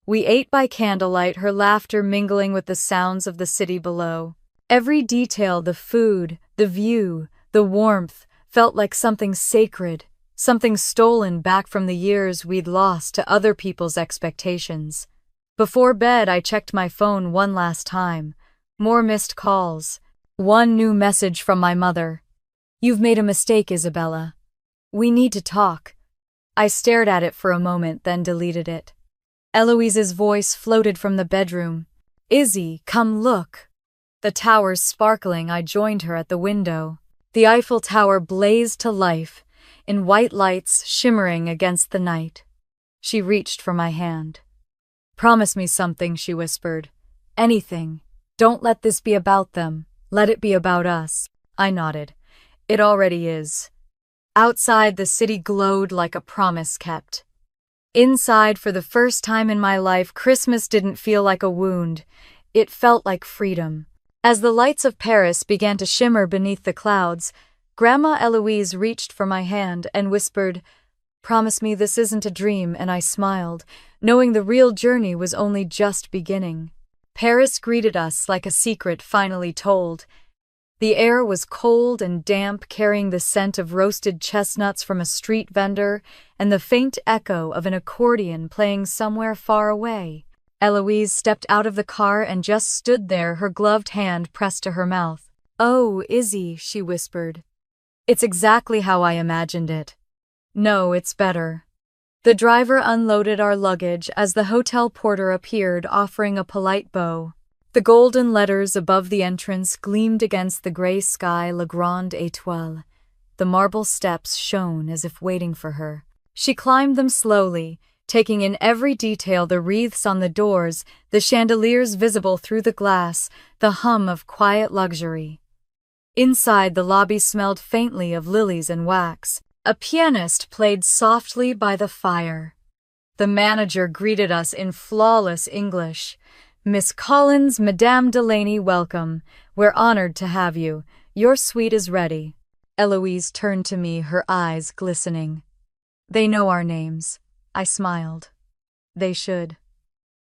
We ate by candlelight, her laughter mingling with the sounds of the city below. Every detail, the food, the view, the warmth, felt like something sacred, something stolen back from the years we'd lost to other people's expectations. Before bed, I checked my phone one last time. More missed calls. One new message from my mother. "You've made a mistake, Isabella. We need to talk." I stared at it for a moment, then deleted it. Eloise's voice floated from the bedroom. "Izzy, come look." The towers sparkling, I joined her at the window. The Eiffel Tower blazed to life, in white lights shimmering against the night. She reached for my hand. "Promise me something," she whispered. "Anything. Don't let this be about them. Let it be about us." I nodded. "It already is." Outside, the city glowed like a promise kept. Inside, for the first time in my life, Christmas didn't feel like a wound. It felt like freedom. As the lights of Paris began to shimmer beneath the clouds, Grandma Eloise reached for my hand and whispered, "Promise me this isn't a dream," and I smiled, knowing the real journey was only just beginning. Paris greeted us like a secret finally told. The air was cold and damp, carrying the scent of roasted chestnuts from a street vendor and the faint echo of an accordion playing somewhere far away. Eloise stepped out of the car and just stood there, her gloved hand pressed to her mouth. "Oh, Izzy," she whispered. "It's exactly how I imagined it." "No, it's better." The driver unloaded our luggage as the hotel porter appeared, offering a polite bow. The golden letters above the entrance gleamed against the gray sky, La Grande Étoile. The marble steps shone as if waiting for her. She climbed them slowly, taking in every detail, the wreaths on the doors, the chandeliers visible through the glass, the hum of quiet luxury. Inside, the lobby smelled faintly of lilies and wax. A pianist played softly by the fire. The manager greeted us in flawless English. "Miss Collins, Madame Delaney, welcome. We're honored to have you. Your suite is ready." Eloise turned to me, her eyes glistening. "They know our names." I smiled. "They should."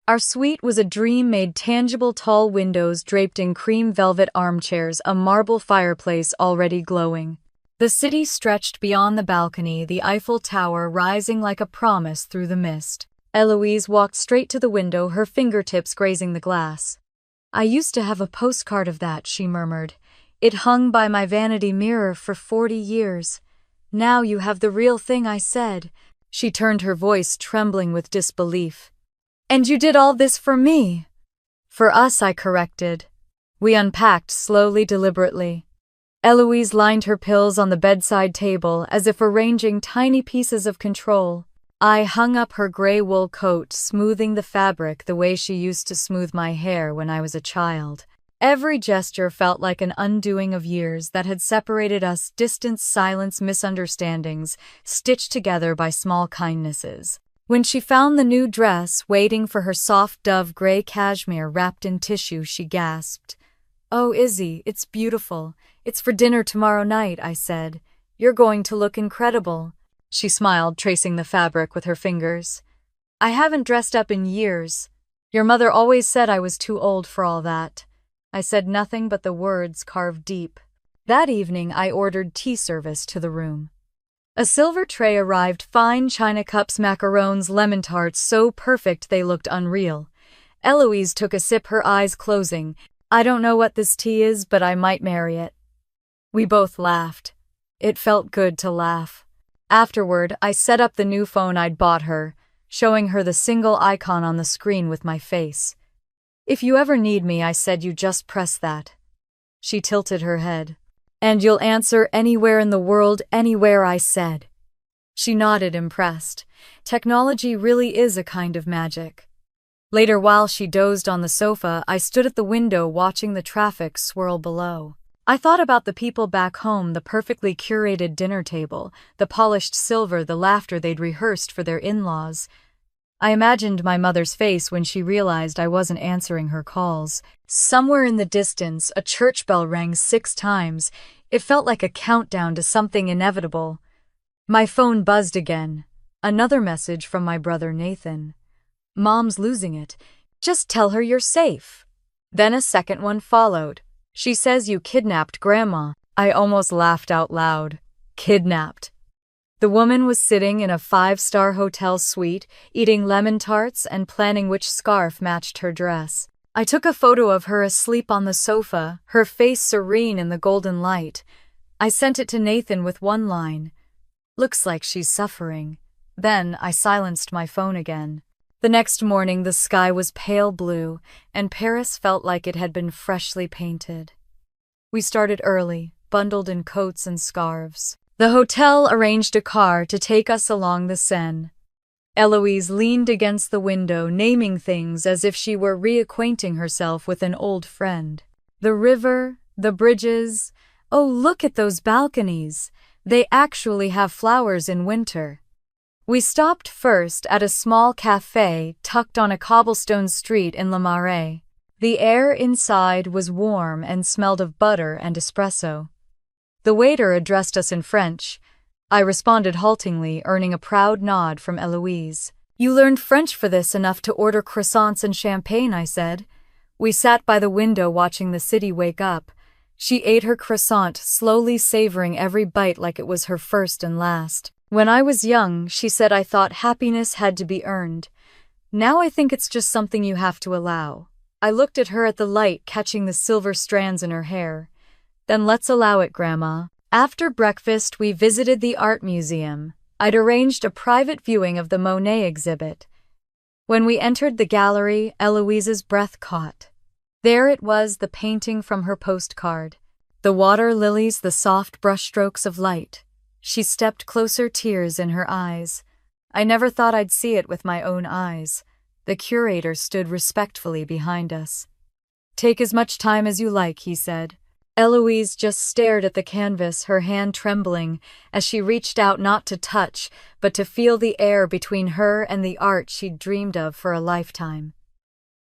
Our suite was a dream made tangible, tall windows draped in cream velvet armchairs, a marble fireplace already glowing. The city stretched beyond the balcony, the Eiffel Tower rising like a promise through the mist. Eloise walked straight to the window, her fingertips grazing the glass. "I used to have a postcard of that," she murmured. "It hung by my vanity mirror for 40 years. Now you have the real thing," I said. She turned, her voice trembling with disbelief. "And you did all this for me?" "For us," I corrected. We unpacked slowly, deliberately. Eloise lined her pills on the bedside table as if arranging tiny pieces of control. I hung up her gray wool coat, smoothing the fabric the way she used to smooth my hair when I was a child. Every gesture felt like an undoing of years that had separated us, distance, silence, misunderstandings, stitched together by small kindnesses. When she found the new dress waiting for her, soft dove gray cashmere wrapped in tissue, she gasped. "Oh, Izzy, it's beautiful. It's for dinner tomorrow night," I said. "You're going to look incredible." She smiled, tracing the fabric with her fingers. "I haven't dressed up in years. Your mother always said I was too old for all that." I said nothing but the words carved deep. That evening, I ordered tea service to the room. A silver tray arrived, fine china cups, macarons, lemon tarts, so perfect they looked unreal. Eloise took a sip, her eyes closing. "I don't know what this tea is, but I might marry it." We both laughed. It felt good to laugh. Afterward, I set up the new phone I'd bought her, showing her the single icon on the screen with my face. "If you ever need me," I said, "you just press that." She tilted her head. "And you'll answer anywhere in the world?" "Anywhere," I said. She nodded, impressed. Technology really is a kind of magic. Later, while she dozed on the sofa, I stood at the window watching the traffic swirl below. I thought about the people back home, the perfectly curated dinner table, the polished silver, the laughter they'd rehearsed for their in-laws. I imagined my mother's face when she realized I wasn't answering her calls. Somewhere in the distance, a church bell rang 6 times. It felt like a countdown to something inevitable. My phone buzzed again. Another message from my brother Nathan. "Mom's losing it. Just tell her you're safe." Then a second one followed. "She says you kidnapped Grandma." I almost laughed out loud. Kidnapped. The woman was sitting in a 5-star hotel suite, eating lemon tarts and planning which scarf matched her dress. I took a photo of her asleep on the sofa, her face serene in the golden light. I sent it to Nathan with one line. "Looks like she's suffering." Then I silenced my phone again. The next morning the sky was pale blue, and Paris felt like it had been freshly painted. We started early, bundled in coats and scarves. The hotel arranged a car to take us along the Seine. Eloise leaned against the window, naming things as if she were reacquainting herself with an old friend. The river, the bridges. "Oh, look at those balconies. They actually have flowers in winter." We stopped first at a small café tucked on a cobblestone street in Le Marais. The air inside was warm and smelled of butter and espresso. The waiter addressed us in French. I responded haltingly, earning a proud nod from Eloise. "You learned French for this enough to order croissants and champagne," I said. We sat by the window watching the city wake up. She ate her croissant, slowly savoring every bite like it was her first and last. "When I was young," she said, "I thought happiness had to be earned. Now I think it's just something you have to allow." I looked at her at the light, catching the silver strands in her hair. "Then let's allow it, Grandma." After breakfast, we visited the art museum. I'd arranged a private viewing of the Monet exhibit. When we entered the gallery, Eloise's breath caught. There it was, the painting from her postcard. The water lilies, the soft brushstrokes of light. She stepped closer, tears in her eyes. I never thought I'd see it with my own eyes. The curator stood respectfully behind us. "Take as much time as you like," he said. Eloise just stared at the canvas, her hand trembling, as she reached out not to touch, but to feel the air between her and the art she'd dreamed of for a lifetime.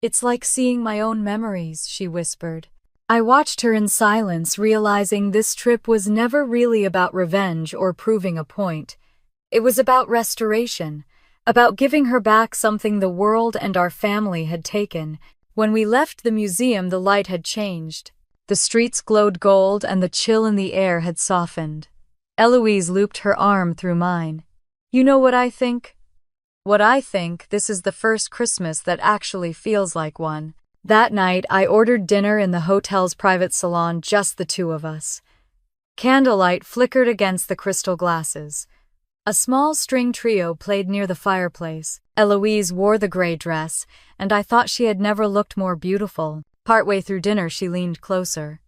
"It's like seeing my own memories," she whispered. I watched her in silence, realizing this trip was never really about revenge or proving a point. It was about restoration, about giving her back something the world and our family had taken. When we left the museum, the light had changed. The streets glowed gold and the chill in the air had softened. Eloise looped her arm through mine. "You know what I think?" "What I think? This is the first Christmas that actually feels like one." That night, I ordered dinner in the hotel's private salon, just the two of us. Candlelight flickered against the crystal glasses. A small string trio played near the fireplace. Eloise wore the gray dress, and I thought she had never looked more beautiful. Partway through dinner, she leaned closer.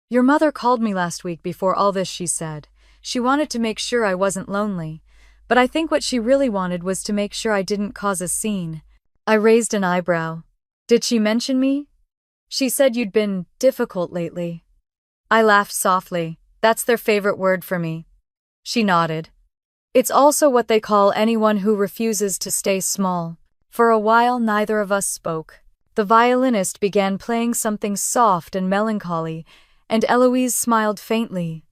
"Your mother called me last week before all this," she said. "She wanted to make sure I wasn't lonely. But I think what she really wanted was to make sure I didn't cause a scene." I raised an eyebrow. "Did she mention me?" "She said you'd been difficult lately." I laughed softly. "That's their favorite word for me." She nodded. "It's also what they call anyone who refuses to stay small." For a while, neither of us spoke. The violinist began playing something soft and melancholy, and Eloise smiled faintly.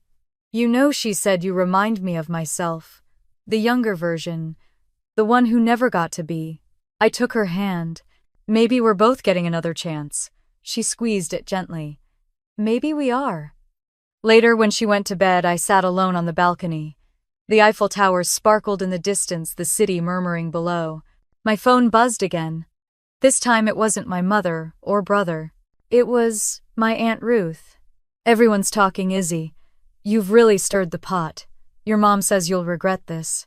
"You know," she said, "you remind me of myself. The younger version. The one who never got to be." I took her hand. "Maybe we're both getting another chance." She squeezed it gently. "Maybe we are." Later, when she went to bed, I sat alone on the balcony. The Eiffel Tower sparkled in the distance, the city murmuring below. My phone buzzed again. This time it wasn't my mother or brother. It was my Aunt Ruth. "Everyone's talking, Izzy. You've really stirred the pot. Your mom says you'll regret this."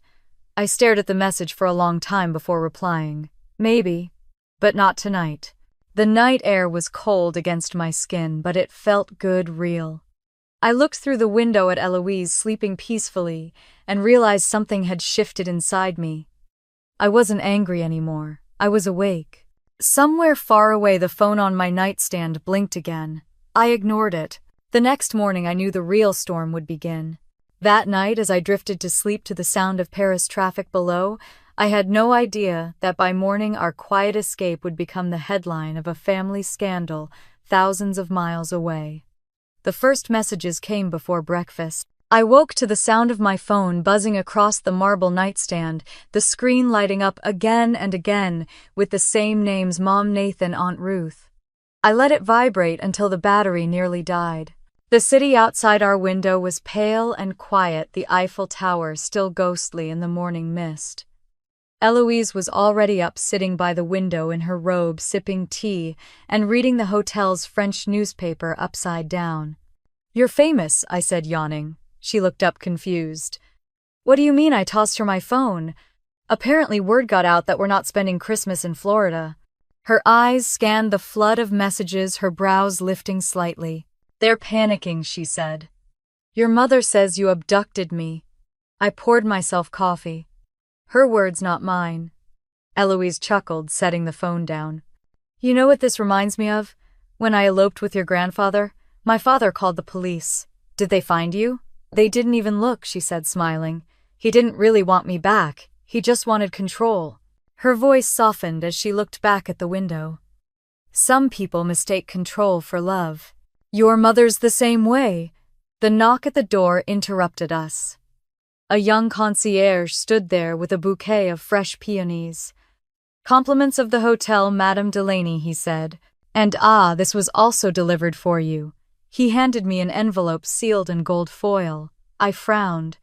I stared at the message for a long time before replying. "Maybe. But not tonight." The night air was cold against my skin, but it felt good, real. I looked through the window at Eloise sleeping peacefully and realized something had shifted inside me. I wasn't angry anymore. I was awake. Somewhere far away, the phone on my nightstand blinked again. I ignored it. The next morning, I knew the real storm would begin. That night, as I drifted to sleep to the sound of Paris traffic below, I had no idea that by morning our quiet escape would become the headline of a family scandal thousands of miles away. The first messages came before breakfast. I woke to the sound of my phone buzzing across the marble nightstand, the screen lighting up again and again with the same names: Mom, Nathan, Aunt Ruth. I let it vibrate until the battery nearly died. The city outside our window was pale and quiet, the Eiffel Tower still ghostly in the morning mist. Eloise was already up, sitting by the window in her robe, sipping tea and reading the hotel's French newspaper upside down. "You're famous," I said, yawning. She looked up confused. "What do you mean?" I tossed her my phone. "Apparently word got out that we're not spending Christmas in Florida." Her eyes scanned the flood of messages, her brows lifting slightly. "They're panicking," she said. "Your mother says you abducted me." I poured myself coffee. Her words, not mine. Eloise chuckled, setting the phone down. "You know what this reminds me of? When I eloped with your grandfather, my father called the police. Did they find you?" "They didn't even look," she said, smiling. "He didn't really want me back. He just wanted control." Her voice softened as she looked back at the window. "Some people mistake control for love. Your mother's the same way." The knock at the door interrupted us. A young concierge stood there with a bouquet of fresh peonies. "Compliments of the hotel, Madame Delaney," he said. "And this was also delivered for you." He handed me an envelope sealed in gold foil. I frowned.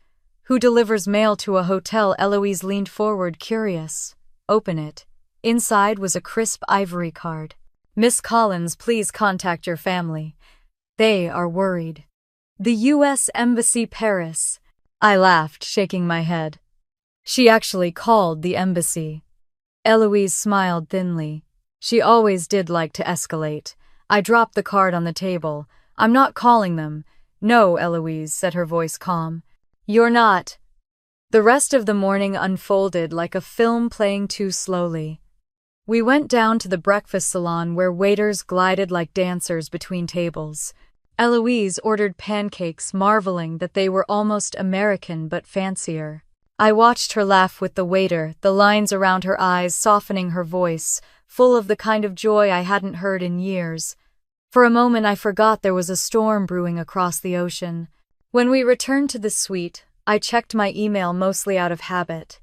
"Who delivers mail to a hotel?" Eloise leaned forward, curious. "Open it." Inside was a crisp ivory card. "Miss Collins, please contact your family. They are worried." "The U.S. Embassy, Paris." I laughed, shaking my head. She actually called the embassy. Eloise smiled thinly. She always did like to escalate. I dropped the card on the table. "I'm not calling them." "No, Eloise," said her voice calm. "You're not." The rest of the morning unfolded like a film playing too slowly. We went down to the breakfast salon where waiters glided like dancers between tables. Eloise ordered pancakes, marveling that they were almost American but fancier. I watched her laugh with the waiter, the lines around her eyes softening her voice, full of the kind of joy I hadn't heard in years. For a moment I forgot there was a storm brewing across the ocean. When we returned to the suite, I checked my email mostly out of habit.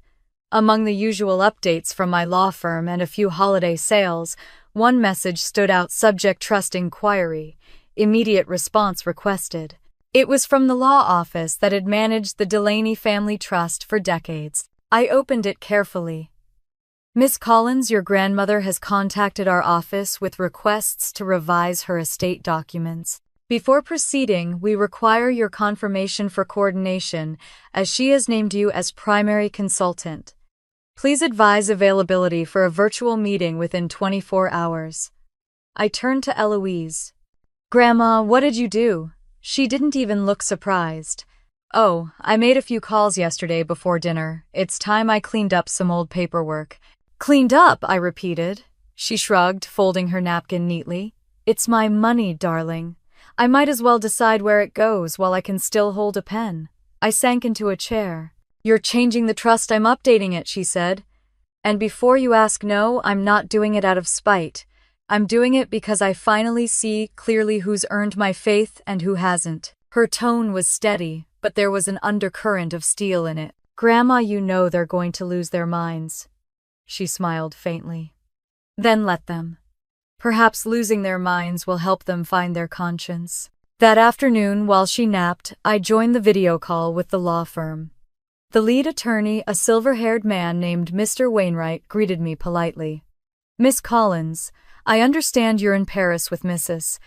Among the usual updates from my law firm and a few holiday sales, one message stood out: subject trust inquiry. Immediate response requested. It was from the law office that had managed the Delaney family trust for decades. I opened it carefully. "Miss Collins, your grandmother has contacted our office with requests to revise her estate documents. Before proceeding, we require your confirmation for coordination, as she has named you as primary consultant. Please advise availability for a virtual meeting within 24 hours. I turned to Eloise. "Grandma, what did you do?" She didn't even look surprised. "Oh, I made a few calls yesterday before dinner. It's time I cleaned up some old paperwork." "Cleaned up?" I repeated. She shrugged, folding her napkin neatly. "It's my money, darling. I might as well decide where it goes while I can still hold a pen." I sank into a chair. "You're changing the trust?" "I'm updating it," she said. "And before you ask, no, I'm not doing it out of spite. I'm doing it because I finally see clearly who's earned my faith and who hasn't." Her tone was steady, but there was an undercurrent of steel in it. "Grandma, you know they're going to lose their minds." She smiled faintly. "Then let them. Perhaps losing their minds will help them find their conscience." That afternoon, while she napped, I joined the video call with the law firm. The lead attorney, a silver-haired man named Mr. Wainwright, greeted me politely. "Miss Collins, I understand you're in Paris with Mrs.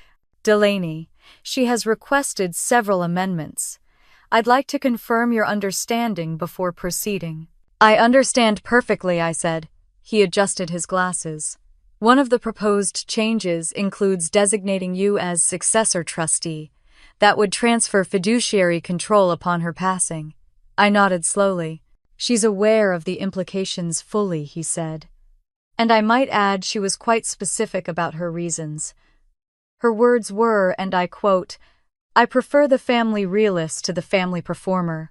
Delaney. She has requested several amendments. I'd like to confirm your understanding before proceeding." "I understand perfectly," I said. He adjusted his glasses. "One of the proposed changes includes designating you as successor trustee. That would transfer fiduciary control upon her passing." I nodded slowly. "She's aware of the implications fully," he said. And I might add she was quite specific about her reasons. Her words were, and I quote, "I prefer the family realist to the family performer."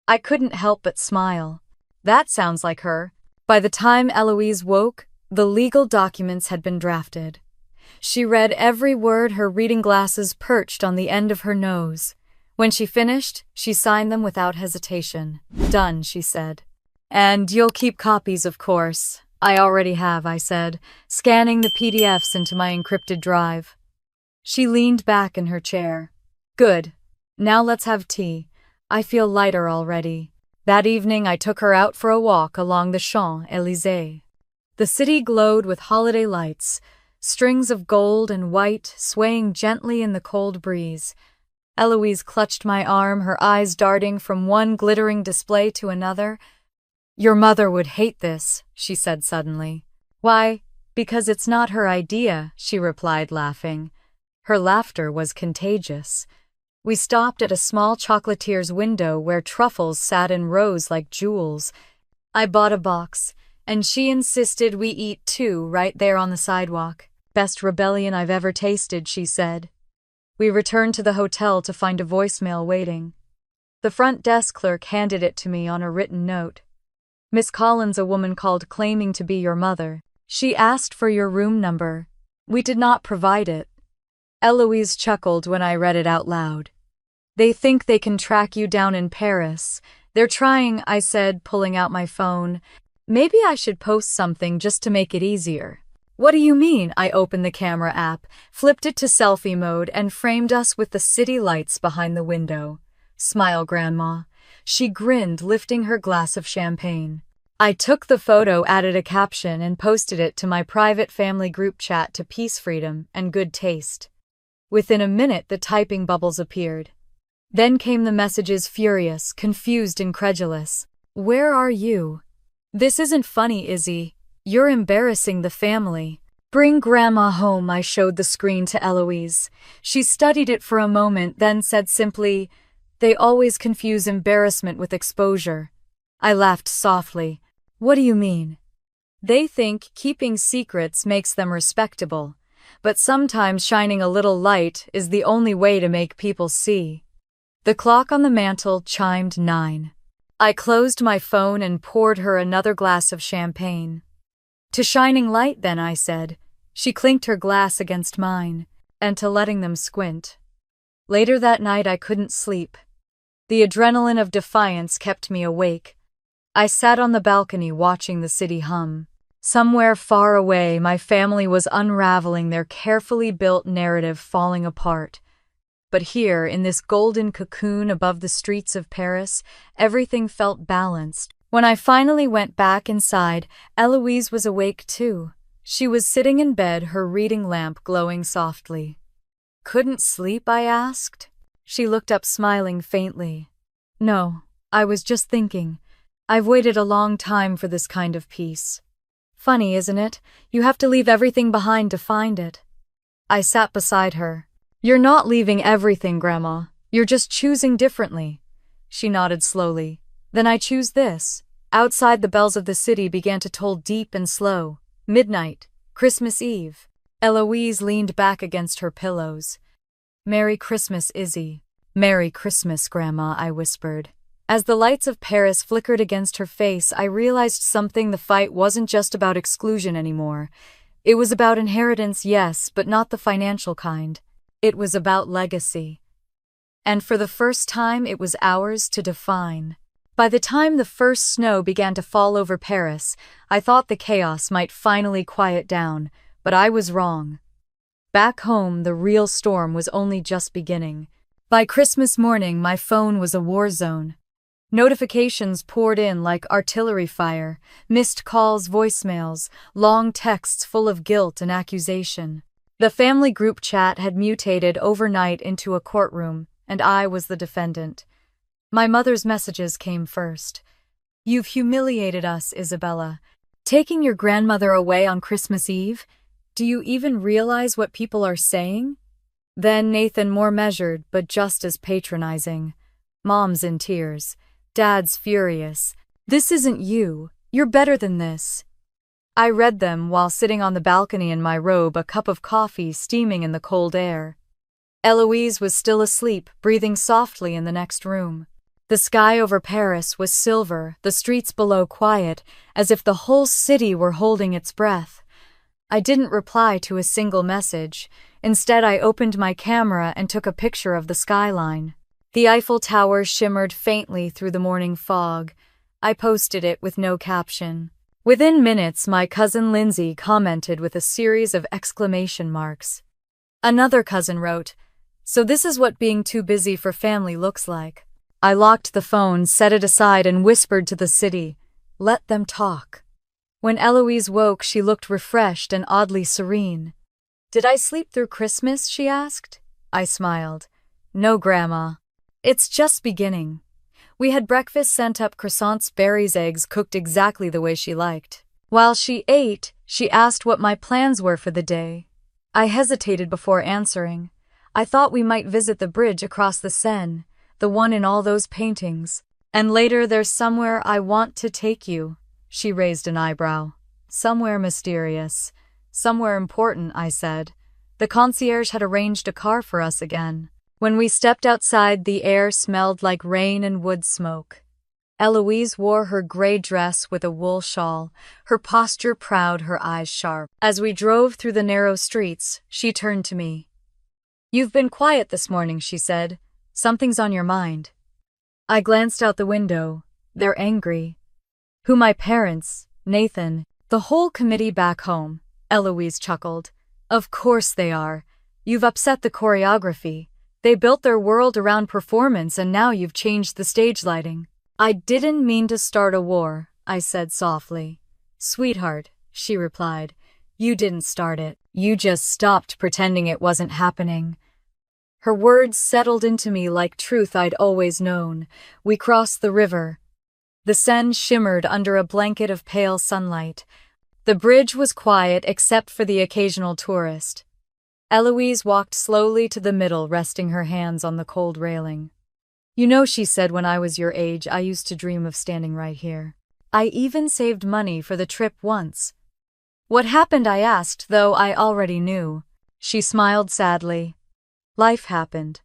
I couldn't help but smile. That sounds like her. By the time Eloise woke, the legal documents had been drafted. She read every word, her reading glasses perched on the end of her nose. When she finished, she signed them without hesitation. "Done," she said. "And you'll keep copies, of course." "I already have," I said, scanning the PDFs into my encrypted drive. She leaned back in her chair. "Good. Now let's have tea. I feel lighter already." That evening I took her out for a walk along the Champs-Élysées. The city glowed with holiday lights, strings of gold and white swaying gently in the cold breeze. Eloise clutched my arm, her eyes darting from one glittering display to another. "Your mother would hate this," she said suddenly. "Why, because it's not her idea," she replied, laughing. Her laughter was contagious. We stopped at a small chocolatier's window where truffles sat in rows like jewels. I bought a box, and she insisted we eat two right there on the sidewalk. "Best rebellion I've ever tasted," she said. We returned to the hotel to find a voicemail waiting. The front desk clerk handed it to me on a written note. "Miss Collins, a woman called claiming to be your mother. She asked for your room number. We did not provide it." Eloise chuckled when I read it out loud. "They think they can track you down in Paris. They're trying," I said, pulling out my phone. "Maybe I should post something just to make it easier." "What do you mean?" I opened the camera app, flipped it to selfie mode, and framed us with the city lights behind the window. "Smile, Grandma." She grinned, lifting her glass of champagne. I took the photo, added a caption, and posted it to my private family group chat to Peace, Freedom, and Good Taste. Within a minute, the typing bubbles appeared. Then came the messages, furious, confused, incredulous. "Where are you? This isn't funny, Izzy. You're embarrassing the family. Bring Grandma home." I showed the screen to Eloise. She studied it for a moment, then said simply, "They always confuse embarrassment with exposure." I laughed softly. "What do you mean?" "They think keeping secrets makes them respectable, but sometimes shining a little light is the only way to make people see." The clock on the mantel chimed 9. I closed my phone and poured her another glass of champagne. "To shining light, then," I said. She clinked her glass against mine, and to letting them squint. Later that night I couldn't sleep. The adrenaline of defiance kept me awake. I sat on the balcony watching the city hum. Somewhere far away, my family was unraveling, their carefully built narrative falling apart. But here, in this golden cocoon above the streets of Paris, everything felt balanced. When I finally went back inside, Eloise was awake too. She was sitting in bed, her reading lamp glowing softly. "Couldn't sleep?" I asked. She looked up, smiling faintly. "No, I was just thinking. I've waited a long time for this kind of peace. Funny, isn't it? You have to leave everything behind to find it." I sat beside her. "You're not leaving everything, Grandma. You're just choosing differently." She nodded slowly. "Then I choose this." Outside, the bells of the city began to toll deep and slow. Midnight, Christmas Eve. Eloise leaned back against her pillows. "Merry Christmas, Izzy." "Merry Christmas, Grandma," I whispered. As the lights of Paris flickered against her face, I realized something. The fight wasn't just about exclusion anymore. It was about inheritance, yes, but not the financial kind. It was about legacy. And for the first time, it was ours to define. By the time the first snow began to fall over Paris, I thought the chaos might finally quiet down, but I was wrong. Back home, the real storm was only just beginning. By Christmas morning, my phone was a war zone. Notifications poured in like artillery fire, missed calls, voicemails, long texts full of guilt and accusation. The family group chat had mutated overnight into a courtroom, and I was the defendant. My mother's messages came first. "You've humiliated us, Isabella. Taking your grandmother away on Christmas Eve? Do you even realize what people are saying?" Then Nathan, more measured, but just as patronizing. "Mom's in tears. Dad's furious. This isn't you. You're better than this." I read them while sitting on the balcony in my robe, a cup of coffee steaming in the cold air. Eloise was still asleep, breathing softly in the next room. The sky over Paris was silver, the streets below quiet, as if the whole city were holding its breath. I didn't reply to a single message. Instead, I opened my camera and took a picture of the skyline. The Eiffel Tower shimmered faintly through the morning fog. I posted it with no caption. Within minutes, my cousin Lindsay commented with a series of exclamation marks. Another cousin wrote, "So this is what being too busy for family looks like." I locked the phone, set it aside, and whispered to the city, "Let them talk." When Eloise woke, she looked refreshed and oddly serene. "Did I sleep through Christmas?" she asked. I smiled. "No, Grandma. It's just beginning." We had breakfast, sent up croissants, berries, eggs, cooked exactly the way she liked. While she ate, she asked what my plans were for the day. I hesitated before answering. I thought we might visit the bridge across the Seine, the one in all those paintings. "And later there's somewhere I want to take you." She raised an eyebrow. "Somewhere mysterious. Somewhere important," I said. The concierge had arranged a car for us again. When we stepped outside, the air smelled like rain and wood smoke. Eloise wore her gray dress with a wool shawl, her posture proud, her eyes sharp. As we drove through the narrow streets, she turned to me. "You've been quiet this morning," she said. "Something's on your mind." I glanced out the window. "They're angry." "Who, my parents? Nathan? The whole committee back home?" Eloise chuckled. "Of course they are. You've upset the choreography. They built their world around performance, and now you've changed the stage lighting." "I didn't mean to start a war," I said softly. "Sweetheart," she replied, "you didn't start it. You just stopped pretending it wasn't happening." Her words settled into me like truth I'd always known. We crossed the river. The Seine shimmered under a blanket of pale sunlight. The bridge was quiet except for the occasional tourist. Eloise walked slowly to the middle, resting her hands on the cold railing. "You know," she said, "when I was your age, I used to dream of standing right here. I even saved money for the trip once." "What happened?" I asked, though I already knew. She smiled sadly. "Life happened.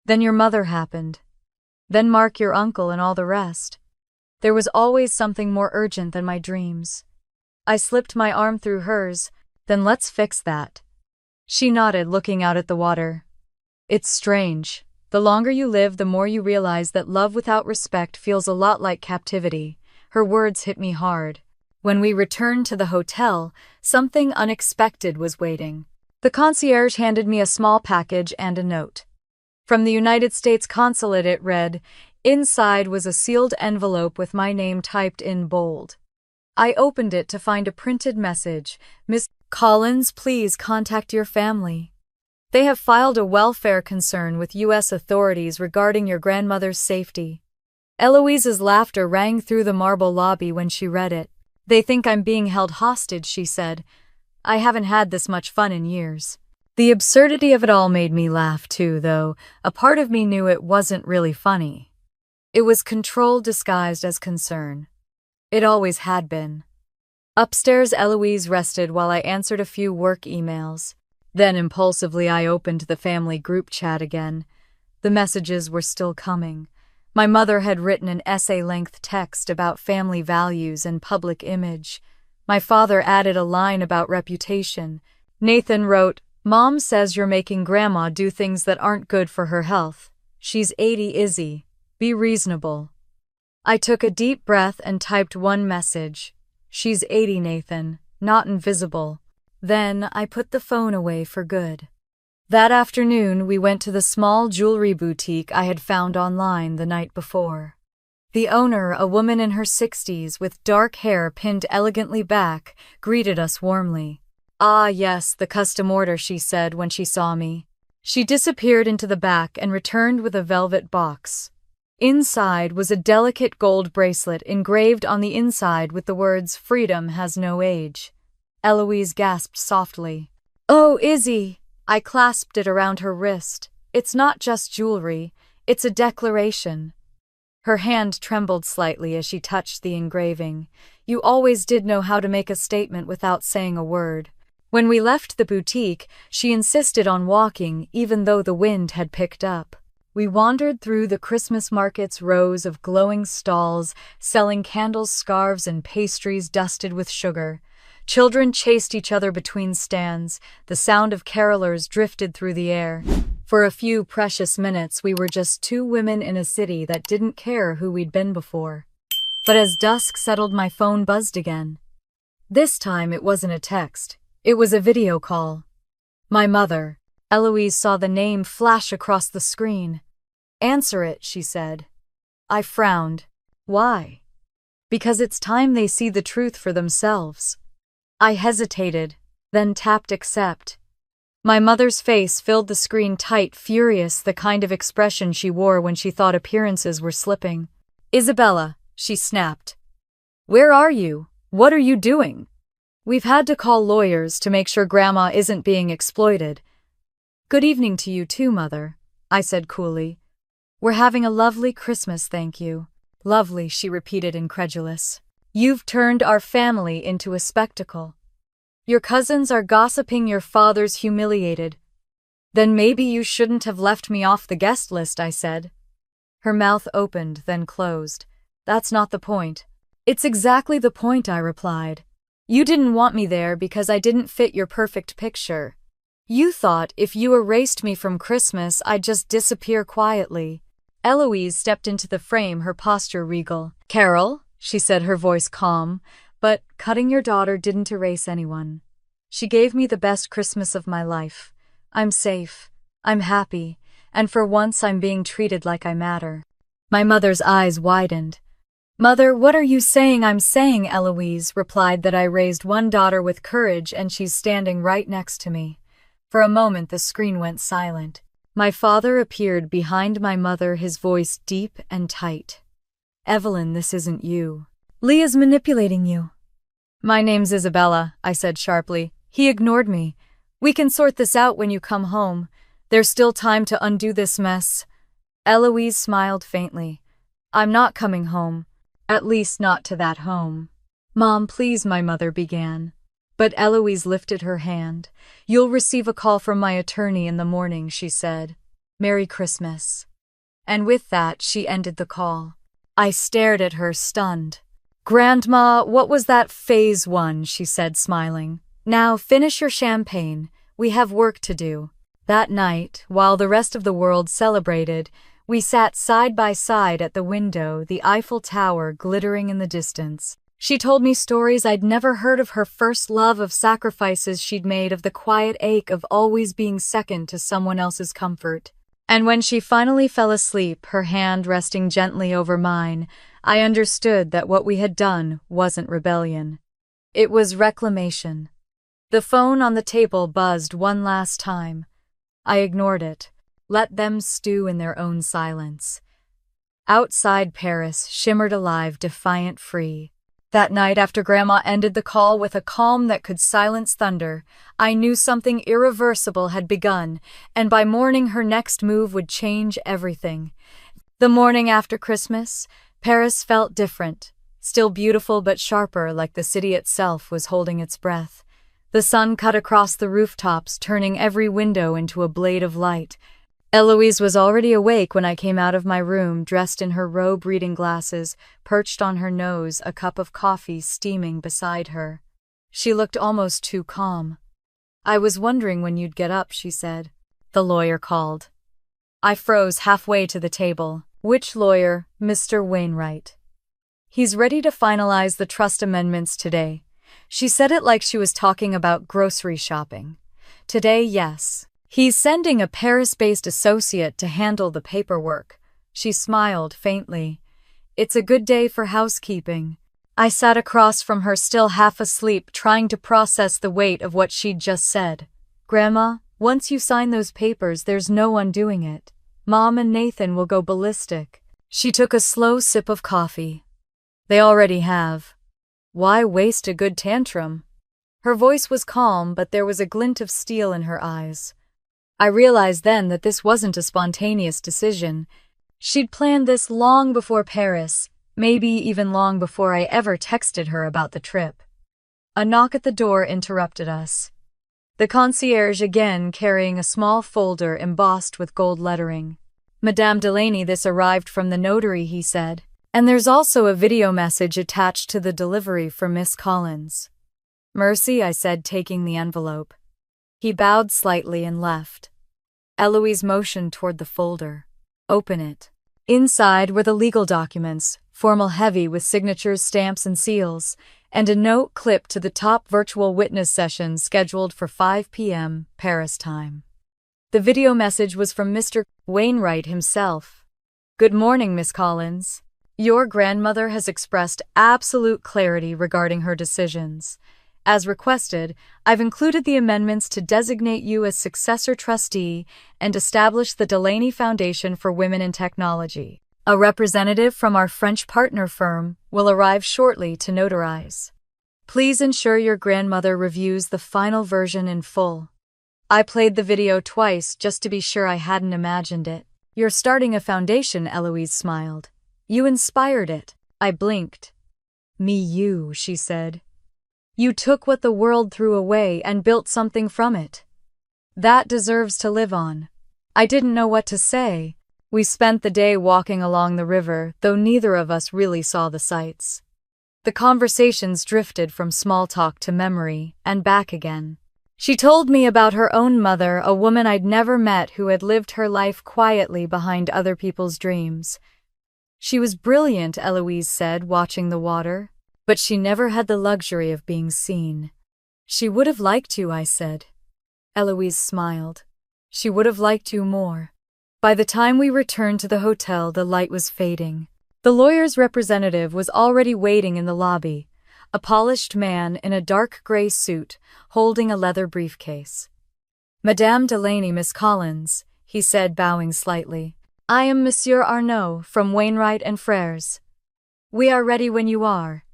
Then your mother happened. Then Mark, your uncle, and all the rest. There was always something more urgent than my dreams." I slipped my arm through hers. "Then let's fix that." She nodded, looking out at the water. "It's strange. The longer you live, the more you realize that love without respect feels a lot like captivity." Her words hit me hard. When we returned to the hotel, something unexpected was waiting. The concierge handed me a small package and a note. From the United States consulate, it read. Inside was a sealed envelope with my name typed in bold. I opened it to find a printed message. "Miss Collins, please contact your family. They have filed a welfare concern with U.S. authorities regarding your grandmother's safety." Eloise's laughter rang through the marble lobby when she read it. "They think I'm being held hostage," she said. "I haven't had this much fun in years." The absurdity of it all made me laugh too, though a part of me knew it wasn't really funny. It was control disguised as concern. It always had been. Upstairs, Eloise rested while I answered a few work emails. Then impulsively I opened the family group chat again. The messages were still coming. My mother had written an essay-length text about family values and public image. My father added a line about reputation. Nathan wrote, "Mom says you're making Grandma do things that aren't good for her health. She's 80, Izzy. Be reasonable." I took a deep breath and typed one message. "She's 80, Nathan, not invisible." Then I put the phone away for good. That afternoon, we went to the small jewelry boutique I had found online the night before. The owner, a woman in her 60s with dark hair pinned elegantly back, greeted us warmly. "Ah, yes, the custom order," she said when she saw me. She disappeared into the back and returned with a velvet box. Inside was a delicate gold bracelet engraved on the inside with the words, "Freedom has no age." Eloise gasped softly. "Oh, Izzy!" I clasped it around her wrist. "It's not just jewelry, it's a declaration." Her hand trembled slightly as she touched the engraving. You always did know how to make a statement without saying a word. When we left the boutique, she insisted on walking even though the wind had picked up. We wandered through the Christmas market's rows of glowing stalls, selling candles, scarves, and pastries dusted with sugar. Children chased each other between stands. The sound of carolers drifted through the air. For a few precious minutes, we were just two women in a city that didn't care who we'd been before. But as dusk settled, my phone buzzed again. This time, it wasn't a text. It was a video call. My mother. Eloise saw the name flash across the screen. "Answer it," she said. I frowned. Why? Because it's time they see the truth for themselves. I hesitated, then tapped accept. My mother's face filled the screen tight, furious, the kind of expression she wore when she thought appearances were slipping. "Isabella," she snapped. "Where are you? What are you doing?" "We've had to call lawyers to make sure Grandma isn't being exploited." "Good evening to you too, Mother," I said coolly. "We're having a lovely Christmas, thank you." "Lovely," she repeated, incredulous. "You've turned our family into a spectacle. Your cousins are gossiping, your father's humiliated." "Then maybe you shouldn't have left me off the guest list," I said. Her mouth opened, then closed. "That's not the point." "It's exactly the point," I replied. "You didn't want me there because I didn't fit your perfect picture. You thought if you erased me from Christmas, I'd just disappear quietly." Eloise stepped into the frame, her posture regal. "Carol," she said, her voice calm, "but cutting your daughter didn't erase anyone. She gave me the best Christmas of my life. I'm safe, I'm happy, and for once I'm being treated like I matter." My mother's eyes widened. "Mother, what are you saying?" "I'm saying," Eloise replied, "that I raised one daughter with courage and she's standing right next to me." For a moment the screen went silent. My father appeared behind my mother, his voice deep and tight. "Evelyn, this isn't you. Leah's manipulating you." "My name's Isabella," I said sharply. He ignored me. "We can sort this out when you come home. There's still time to undo this mess." Eloise smiled faintly. "I'm not coming home. At least not to that home." "Mom, please," my mother began. But Eloise lifted her hand. "You'll receive a call from my attorney in the morning," she said. "Merry Christmas." And with that, she ended the call. I stared at her, stunned. "Grandma, what was that?" "Phase 1, she said, smiling. "Now finish your champagne. We have work to do." That night, while the rest of the world celebrated, we sat side by side at the window, the Eiffel Tower glittering in the distance. She told me stories I'd never heard, of her first love, of sacrifices she'd made, of the quiet ache of always being second to someone else's comfort. And when she finally fell asleep, her hand resting gently over mine, I understood that what we had done wasn't rebellion. It was reclamation. The phone on the table buzzed one last time. I ignored it. Let them stew in their own silence. Outside, Paris shimmered alive, defiant, free. That night, after Grandma ended the call with a calm that could silence thunder, I knew something irreversible had begun, and by morning her next move would change everything. The morning after Christmas, Paris felt different, still beautiful but sharper, like the city itself was holding its breath. The sun cut across the rooftops, turning every window into a blade of light. Eloise was already awake when I came out of my room, dressed in her robe, reading glasses perched on her nose, a cup of coffee steaming beside her. She looked almost too calm. "I was wondering when you'd get up," she said. "The lawyer called." I froze halfway to the table. "Which lawyer?" "Mr. Wainwright. He's ready to finalize the trust amendments today." She said it like she was talking about grocery shopping. "Today, yes. He's sending a Paris-based associate to handle the paperwork." She smiled faintly. "It's a good day for housekeeping." I sat across from her, still half asleep, trying to process the weight of what she'd just said. "Grandma, once you sign those papers, there's no undoing it. Mom and Nathan will go ballistic." She took a slow sip of coffee. "They already have. Why waste a good tantrum?" Her voice was calm, but there was a glint of steel in her eyes. I realized then that this wasn't a spontaneous decision. She'd planned this long before Paris, maybe even long before I ever texted her about the trip. A knock at the door interrupted us. The concierge again carrying a small folder embossed with gold lettering. "Madame Delaney, this arrived from the notary," he said. "And there's also a video message attached to the delivery for Miss Collins." "Mercy," I said, taking the envelope. He bowed slightly and left. Eloise motioned toward the folder. "Open it." Inside were the legal documents, formal heavy with signatures, stamps, and seals, and a note clipped to the top: virtual witness session scheduled for 5 p.m. Paris time. The video message was from Mr. Wainwright himself. "Good morning, Miss Collins. Your grandmother has expressed absolute clarity regarding her decisions. As requested, I've included the amendments to designate you as successor trustee and establish the Delaney Foundation for Women in Technology. A representative from our French partner firm will arrive shortly to notarize. Please ensure your grandmother reviews the final version in full." I played the video twice just to be sure I hadn't imagined it. "You're starting a foundation," Eloise smiled. "You inspired it." I blinked. "You," she said. "You took what the world threw away and built something from it. That deserves to live on." I didn't know what to say. We spent the day walking along the river, though neither of us really saw the sights. The conversations drifted from small talk to memory, and back again. She told me about her own mother, a woman I'd never met who had lived her life quietly behind other people's dreams. "She was brilliant," Eloise said, watching the water, "but she never had the luxury of being seen." "She would have liked you," I said. Eloise smiled. "She would have liked you more." By the time we returned to the hotel, the light was fading. The lawyer's representative was already waiting in the lobby, a polished man in a dark gray suit, holding a leather briefcase. "Madame Delaney, Miss Collins," he said, bowing slightly. "I am Monsieur Arnaud, from Wainwright and Frères. We are ready when you are."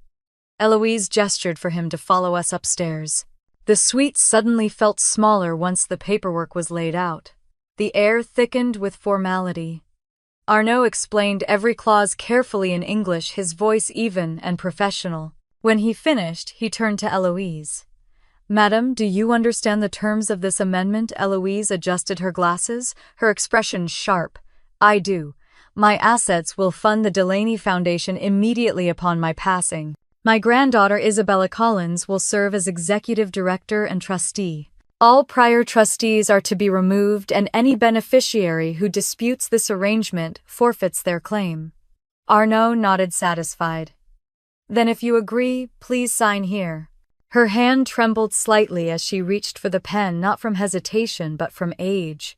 Eloise gestured for him to follow us upstairs. The suite suddenly felt smaller once the paperwork was laid out. The air thickened with formality. Arnaud explained every clause carefully in English, his voice even and professional. When he finished, he turned to Eloise. "Madam, do you understand the terms of this amendment?" Eloise adjusted her glasses, her expression sharp. "I do. My assets will fund the Delaney Foundation immediately upon my passing. My granddaughter Isabella Collins will serve as executive director and trustee. All prior trustees are to be removed, and any beneficiary who disputes this arrangement forfeits their claim." Arnaud nodded, satisfied. "Then if you agree, please sign here." Her hand trembled slightly as she reached for the pen, not from hesitation but from age.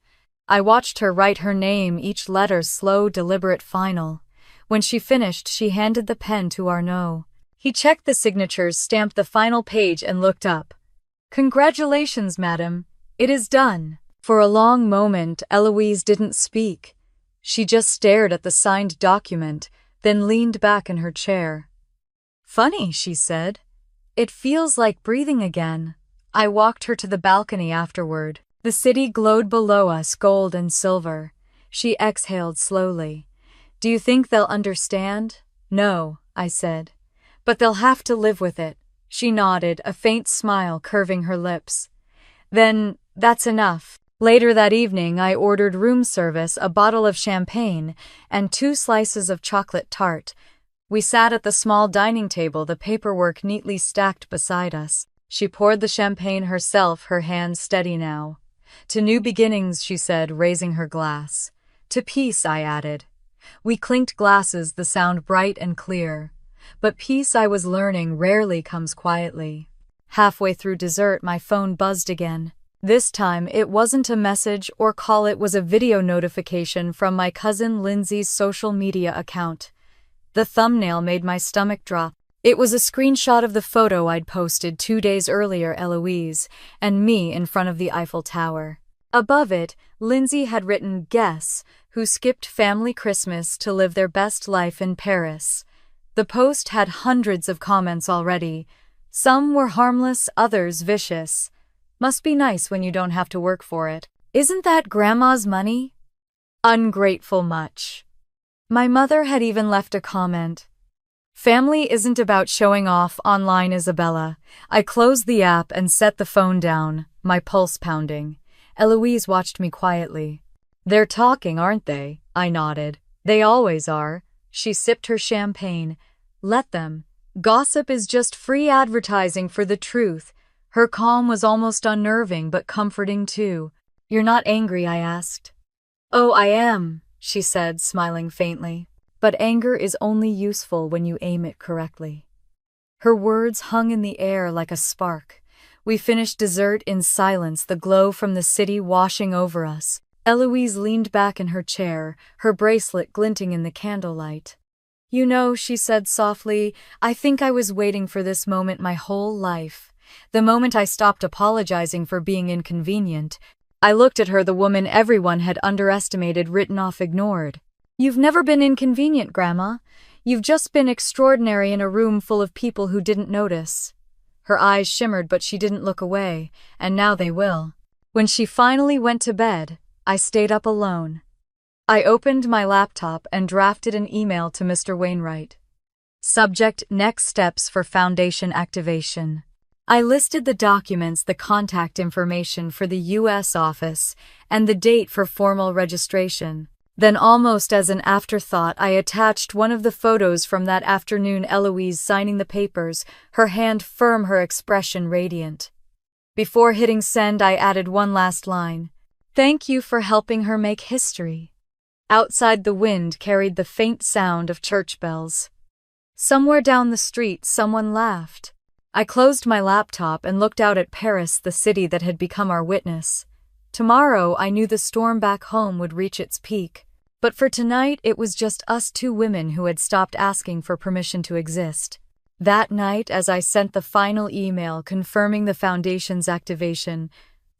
I watched her write her name, each letter slow, deliberate, final. When she finished, she handed the pen to Arnaud. He checked the signatures, stamped the final page, and looked up. "Congratulations, madam. It is done." For a long moment, Eloise didn't speak. She just stared at the signed document, then leaned back in her chair. "Funny," she said. "It feels like breathing again." I walked her to the balcony afterward. The city glowed below us, gold and silver. She exhaled slowly. "Do you think they'll understand?" "No," I said. "But they'll have to live with it." She nodded, a faint smile curving her lips. "Then, that's enough." Later that evening, I ordered room service, a bottle of champagne, and 2 slices of chocolate tart. We sat at the small dining table, the paperwork neatly stacked beside us. She poured the champagne herself, her hand steady now. "To new beginnings," she said, raising her glass. "To peace," I added. We clinked glasses, the sound bright and clear. But peace, I was learning, rarely comes quietly. Halfway through dessert, my phone buzzed again. This time, it wasn't a message or call, it was a video notification from my cousin Lindsay's social media account. The thumbnail made my stomach drop. It was a screenshot of the photo I'd posted 2 days earlier, Eloise, and me in front of the Eiffel Tower. Above it, Lindsay had written, "Guess who skipped family Christmas to live their best life in Paris." The post had hundreds of comments already. Some were harmless, others vicious. "Must be nice when you don't have to work for it. Isn't that grandma's money?" "Ungrateful much." My mother had even left a comment. Family isn't about showing off online, Isabella. I closed the app and set the phone down, my pulse pounding. Eloise watched me quietly. They're talking, aren't they? I nodded. They always are. She sipped her champagne. Let them. Gossip is just free advertising for the truth. Her calm was almost unnerving but comforting too. You're not angry, I asked. Oh, I am, she said, smiling faintly. But anger is only useful when you aim it correctly. Her words hung in the air like a spark. We finished dessert in silence, the glow from the city washing over us. Eloise leaned back in her chair, her bracelet glinting in the candlelight. You know, she said softly, I think I was waiting for this moment my whole life. The moment I stopped apologizing for being inconvenient. I looked at her, the woman everyone had underestimated, written off, ignored. You've never been inconvenient, Grandma. You've just been extraordinary in a room full of people who didn't notice. Her eyes shimmered, but she didn't look away, and now they will. When she finally went to bed, I stayed up alone. I opened my laptop and drafted an email to Mr. Wainwright. Subject: Next steps for foundation activation. I listed the documents, the contact information for the U.S. office, and the date for formal registration. Then, almost as an afterthought, I attached one of the photos from that afternoon, Eloise signing the papers, her hand firm, her expression radiant. Before hitting send, I added one last line. Thank you for helping her make history. Outside, the wind carried the faint sound of church bells. Somewhere down the street, someone laughed. I closed my laptop and looked out at Paris, the city that had become our witness. Tomorrow, I knew the storm back home would reach its peak. But for tonight, it was just us two women who had stopped asking for permission to exist. That night, as I sent the final email confirming the Foundation's activation,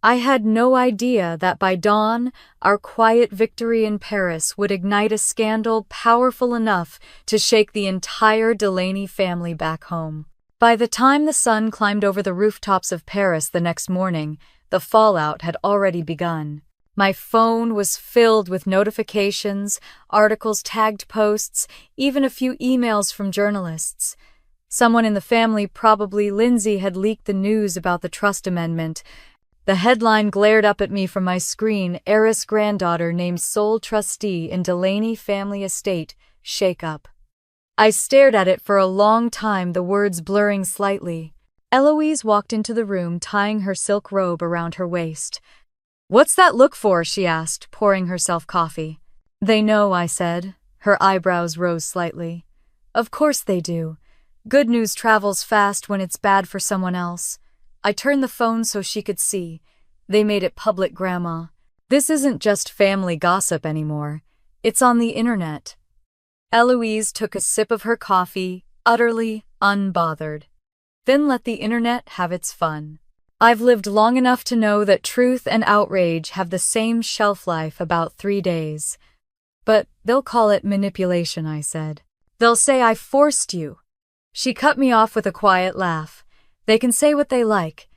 I had no idea that by dawn, our quiet victory in Paris would ignite a scandal powerful enough to shake the entire Delaney family back home. By the time the sun climbed over the rooftops of Paris the next morning, the fallout had already begun. My phone was filled with notifications, articles, tagged posts, even a few emails from journalists. Someone in the family, probably Lindsay, had leaked the news about the trust amendment. The headline glared up at me from my screen: heiress granddaughter named sole trustee in Delaney family estate, shake-up. I stared at it for a long time, the words blurring slightly. Eloise walked into the room, tying her silk robe around her waist. What's that look for? She asked, pouring herself coffee. They know, I said. Her eyebrows rose slightly. Of course they do. Good news travels fast when it's bad for someone else. I turned the phone so she could see. They made it public, Grandma. This isn't just family gossip anymore. It's on the internet. Eloise took a sip of her coffee, utterly unbothered. Then let the internet have its fun. I've lived long enough to know that truth and outrage have the same shelf life, about 3 days. But they'll call it manipulation, I said. They'll say I forced you. She cut me off with a quiet laugh. They can say what they like.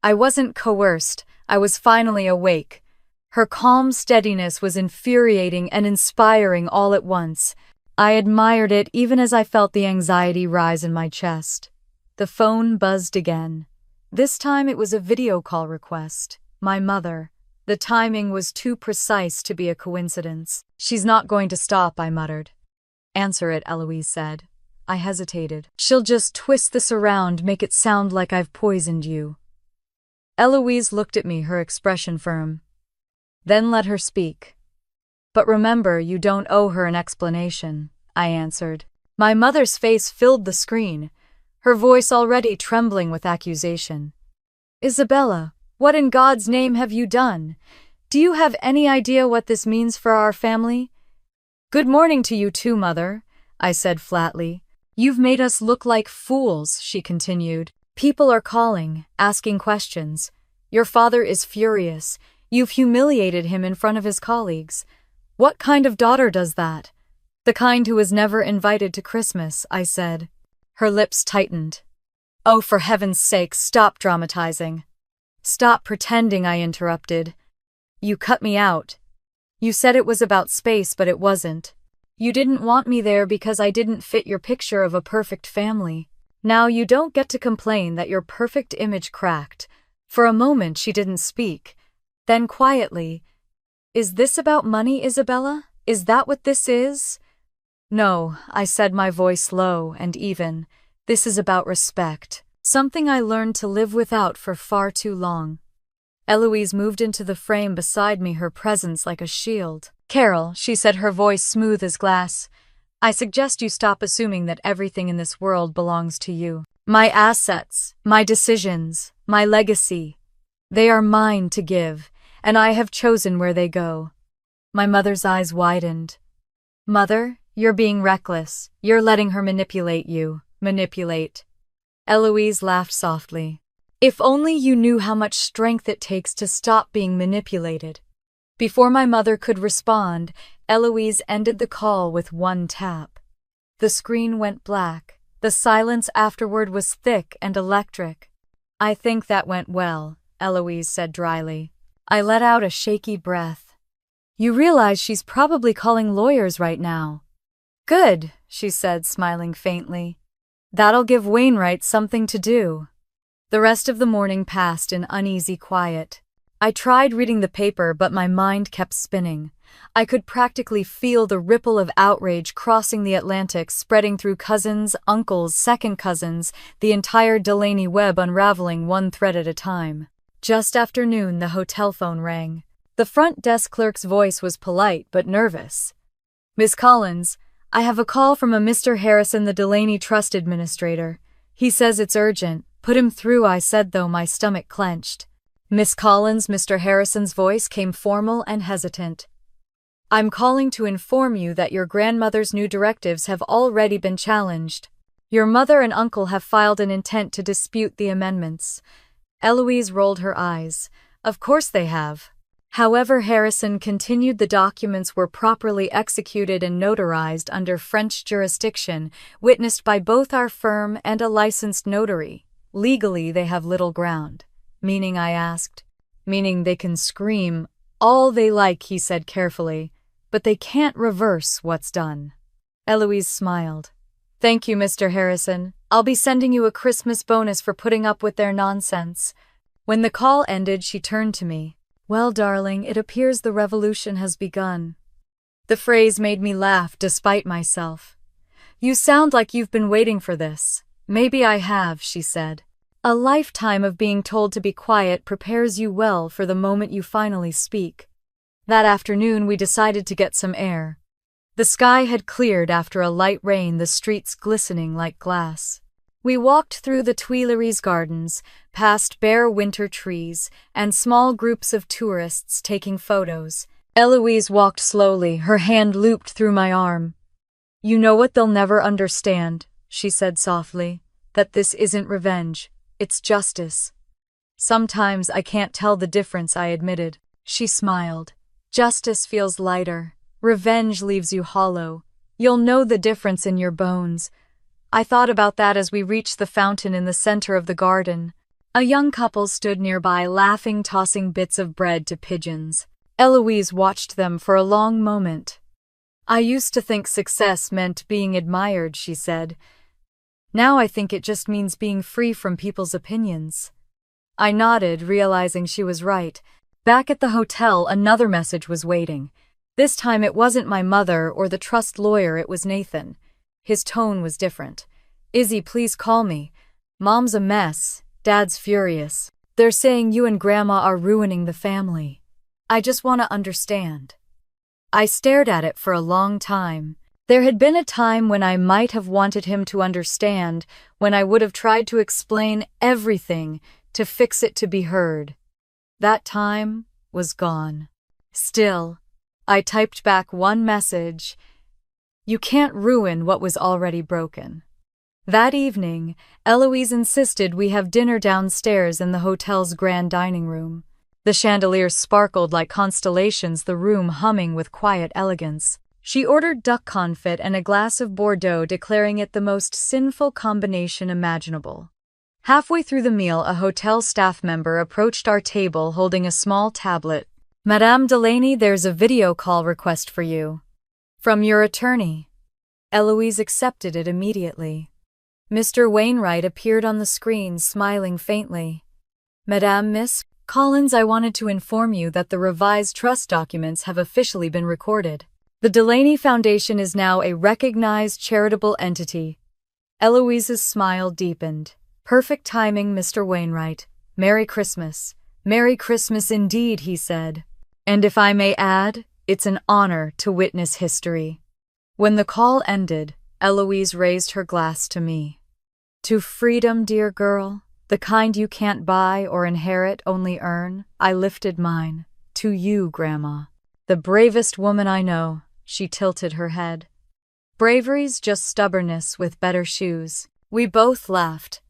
I wasn't coerced. I was finally awake. Her calm steadiness was infuriating and inspiring all at once. I admired it even as I felt the anxiety rise in my chest. The phone buzzed again. This time it was a video call request. My mother. The timing was too precise to be a coincidence. She's not going to stop, I muttered. Answer it, Eloise said. I hesitated. She'll just twist this around, make it sound like I've poisoned you. Eloise looked at me, her expression firm. Then let her speak. But remember, you don't owe her an explanation, I answered. My mother's face filled the screen, her voice already trembling with accusation. Isabella, what in God's name have you done? Do you have any idea what this means for our family? Good morning to you too, Mother, I said flatly. You've made us look like fools, she continued. People are calling, asking questions. Your father is furious. You've humiliated him in front of his colleagues. What kind of daughter does that? The kind who was never invited to Christmas, I said. Her lips tightened. Oh, for heaven's sake, stop dramatizing. Stop pretending, I interrupted. You cut me out. You said it was about space, but it wasn't. You didn't want me there because I didn't fit your picture of a perfect family. Now you don't get to complain that your perfect image cracked." For a moment she didn't speak. Then quietly, "Is this about money, Isabella? Is that what this is?" "No," I said, my voice low and even. "This is about respect. Something I learned to live without for far too long." Eloise moved into the frame beside me, her presence like a shield. "Carol," she said, her voice smooth as glass, "I suggest you stop assuming that everything in this world belongs to you. My assets, my decisions, my legacy, they are mine to give, and I have chosen where they go." My mother's eyes widened. "Mother, you're being reckless. You're letting her manipulate you." "Manipulate?" Eloise laughed softly. "If only you knew how much strength it takes to stop being manipulated." Before my mother could respond, Eloise ended the call with one tap. The screen went black. The silence afterward was thick and electric. "I think that went well," Eloise said dryly. I let out a shaky breath. "You realize she's probably calling lawyers right now." "Good," she said, smiling faintly. "That'll give Wainwright something to do." The rest of the morning passed in uneasy quiet. I tried reading the paper, but my mind kept spinning. I could practically feel the ripple of outrage crossing the Atlantic, spreading through cousins, uncles, second cousins, the entire Delaney web unraveling one thread at a time. Just after noon, the hotel phone rang. The front desk clerk's voice was polite but nervous. "Miss Collins, I have a call from a Mr. Harrison, the Delaney Trust Administrator. He says it's urgent. Put him through," I said, though my stomach clenched. "Miss Collins," Mr. Harrison's voice came formal and hesitant. "I'm calling to inform you that your grandmother's new directives have already been challenged. Your mother and uncle have filed an intent to dispute the amendments." Eloise rolled her eyes. "Of course they have." However, Harrison continued, "The documents were properly executed and notarized under French jurisdiction, witnessed by both our firm and a licensed notary. Legally, they have little ground." "Meaning?" I asked. "Meaning they can scream all they like," he said carefully, "but they can't reverse what's done." Eloise smiled. "Thank you, Mr. Harrison. I'll be sending you a Christmas bonus for putting up with their nonsense." When the call ended, she turned to me. "Well, darling, it appears the revolution has begun." The phrase made me laugh despite myself. "You sound like you've been waiting for this." "Maybe I have," she said. "A lifetime of being told to be quiet prepares you well for the moment you finally speak." That afternoon we decided to get some air. The sky had cleared after a light rain, the streets glistening like glass. We walked through the Tuileries gardens, past bare winter trees, and small groups of tourists taking photos. Eloise walked slowly, her hand looped through my arm. "You know what they'll never understand," she said softly, "that this isn't revenge. It's justice." "Sometimes I can't tell the difference," I admitted. She smiled. "Justice feels lighter. Revenge leaves you hollow. You'll know the difference in your bones." I thought about that as we reached the fountain in the center of the garden. A young couple stood nearby, laughing, tossing bits of bread to pigeons. Eloise watched them for a long moment. "I used to think success meant being admired," she said. "Now I think it just means being free from people's opinions." I nodded, realizing she was right. Back at the hotel, another message was waiting. This time it wasn't my mother or the trust lawyer, it was Nathan. His tone was different. "Izzy, please call me. Mom's a mess. Dad's furious. They're saying you and Grandma are ruining the family. I just want to understand." I stared at it for a long time. There had been a time when I might have wanted him to understand, when I would have tried to explain everything, to fix it to be heard. That time was gone. Still, I typed back one message. "You can't ruin what was already broken." That evening, Eloise insisted we have dinner downstairs in the hotel's grand dining room. The chandeliers sparkled like constellations, the room humming with quiet elegance. She ordered duck confit and a glass of Bordeaux, declaring it the most sinful combination imaginable. Halfway through the meal, a hotel staff member approached our table holding a small tablet. "Madame Delaney, there's a video call request for you." From your attorney. Eloise accepted it immediately. Mr. Wainwright appeared on the screen, smiling faintly. Madame Miss Collins, I wanted to inform you that the revised trust documents have officially been recorded. The Delaney Foundation is now a recognized charitable entity. Eloise's smile deepened. Perfect timing, Mr. Wainwright. Merry Christmas. Merry Christmas indeed, he said. And if I may add, it's an honor to witness history. When the call ended, Eloise raised her glass to me. To freedom, dear girl, the kind you can't buy or inherit, only earn, I lifted mine. To you, Grandma. The bravest woman I know. She tilted her head. Bravery's just stubbornness with better shoes. We both laughed.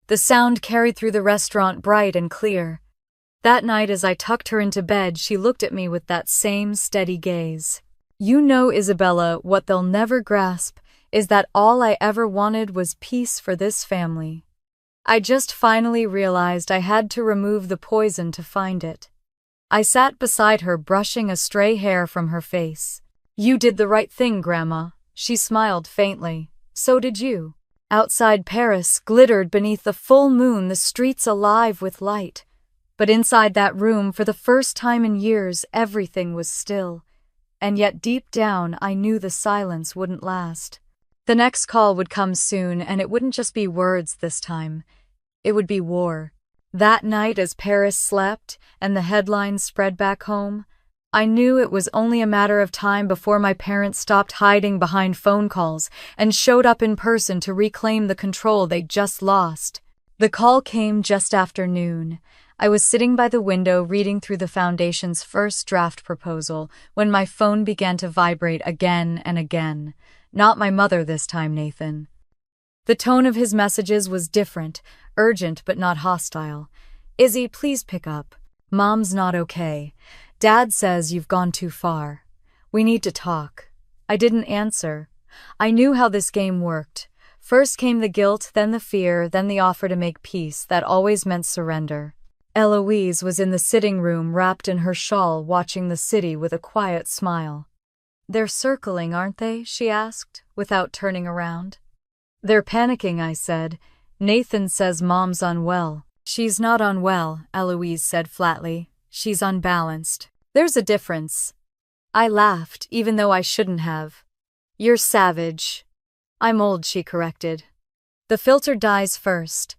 The sound carried through the restaurant bright and clear. That night as I tucked her into bed, she looked at me with that same steady gaze. You know, Isabella, what they'll never grasp is that all I ever wanted was peace for this family. I just finally realized I had to remove the poison to find it. I sat beside her, brushing a stray hair from her face. You did the right thing, Grandma. She smiled faintly. So did you. Outside Paris glittered beneath the full moon, the streets alive with light. But inside that room, for the first time in years, everything was still. And yet deep down, I knew the silence wouldn't last. The next call would come soon, and it wouldn't just be words this time. It would be war. That night, as Paris slept and the headlines spread back home, I knew it was only a matter of time before my parents stopped hiding behind phone calls and showed up in person to reclaim the control they'd just lost. The call came just after noon. I was sitting by the window reading through the Foundation's first draft proposal when my phone began to vibrate again and again. Not my mother this time, Nathan. The tone of his messages was different, urgent but not hostile. Izzy, please pick up. Mom's not okay. Dad says you've gone too far. We need to talk. I didn't answer. I knew how this game worked. First came the guilt, then the fear, then the offer to make peace that always meant surrender. Eloise was in the sitting room, wrapped in her shawl, watching the city with a quiet smile. They're circling, aren't they? She asked, without turning around. They're panicking, I said. Nathan says Mom's unwell. She's not unwell, Eloise said flatly. She's unbalanced. There's a difference. I laughed, even though I shouldn't have. You're savage. I'm old, she corrected. The filter dies first.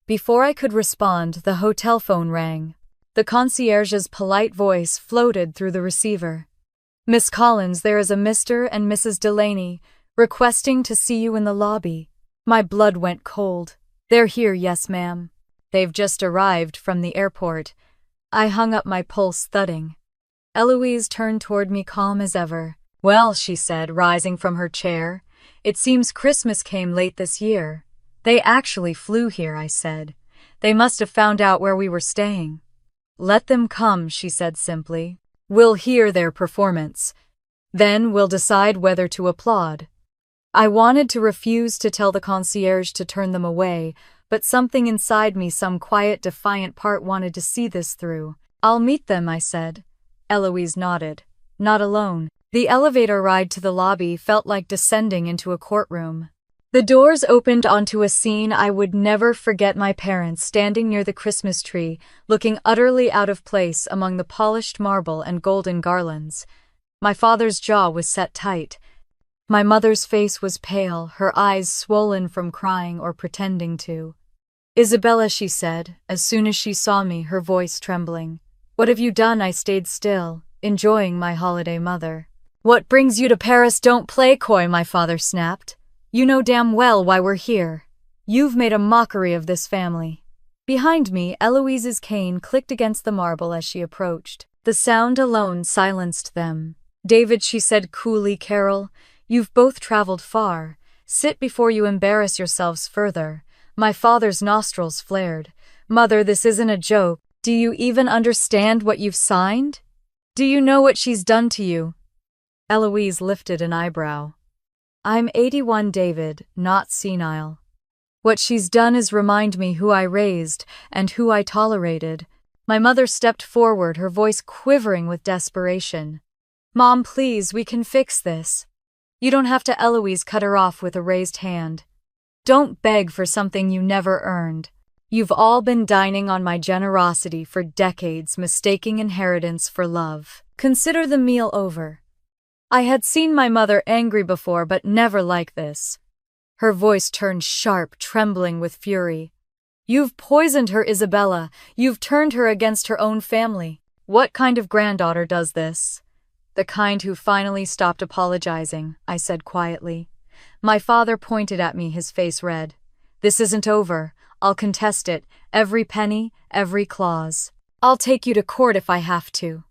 Before I could respond, the hotel phone rang. The concierge's polite voice floated through the receiver. Miss Collins, there is a Mr. and Mrs. Delaney requesting to see you in the lobby. My blood went cold. They're here, yes, ma'am. They've just arrived from the airport. I hung up, my pulse thudding. Eloise turned toward me, calm as ever. Well, she said, rising from her chair, it seems Christmas came late this year. They actually flew here, I said. They must have found out where we were staying. Let them come, she said simply. We'll hear their performance. Then we'll decide whether to applaud. I wanted to refuse to tell the concierge to turn them away, but something inside me, some quiet, defiant part, wanted to see this through. I'll meet them, I said. Eloise nodded. Not alone. The elevator ride to the lobby felt like descending into a courtroom. The doors opened onto a scene I would never forget, my parents standing near the Christmas tree, looking utterly out of place among the polished marble and golden garlands. My father's jaw was set tight. My mother's face was pale, her eyes swollen from crying or pretending to. Isabella, she said, as soon as she saw me, her voice trembling. What have you done? I stayed still, enjoying my holiday, mother. What brings you to Paris? Don't play coy, my father snapped. You know damn well why we're here. You've made a mockery of this family. Behind me, Eloise's cane clicked against the marble as she approached. The sound alone silenced them. David, she said coolly, Carol, you've both traveled far. Sit before you embarrass yourselves further. My father's nostrils flared. Mother, this isn't a joke. Do you even understand what you've signed? Do you know what she's done to you? Eloise lifted an eyebrow. I'm 81, David, not senile. What she's done is remind me who I raised and who I tolerated. My mother stepped forward, her voice quivering with desperation. Mom, please, we can fix this. You don't have to. Eloise cut her off with a raised hand. Don't beg for something you never earned. You've all been dining on my generosity for decades, mistaking inheritance for love. Consider the meal over. I had seen my mother angry before, but never like this. Her voice turned sharp, trembling with fury. You've poisoned her, Isabella. You've turned her against her own family. What kind of granddaughter does this? The kind who finally stopped apologizing, I said quietly. My father pointed at me, his face red. This isn't over. I'll contest it. Every penny, every clause. I'll take you to court if I have to.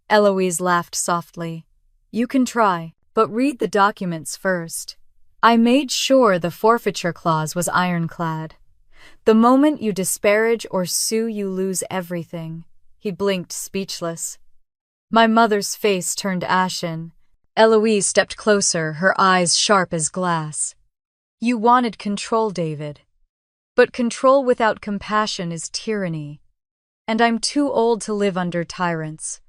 Eloise laughed softly. You can try, but read the documents first. I made sure the forfeiture clause was ironclad. The moment you disparage or sue, you lose everything. He blinked, speechless. My mother's face turned ashen. Eloise stepped closer, her eyes sharp as glass. You wanted control, David. But control without compassion is tyranny. And I'm too old to live under tyrants.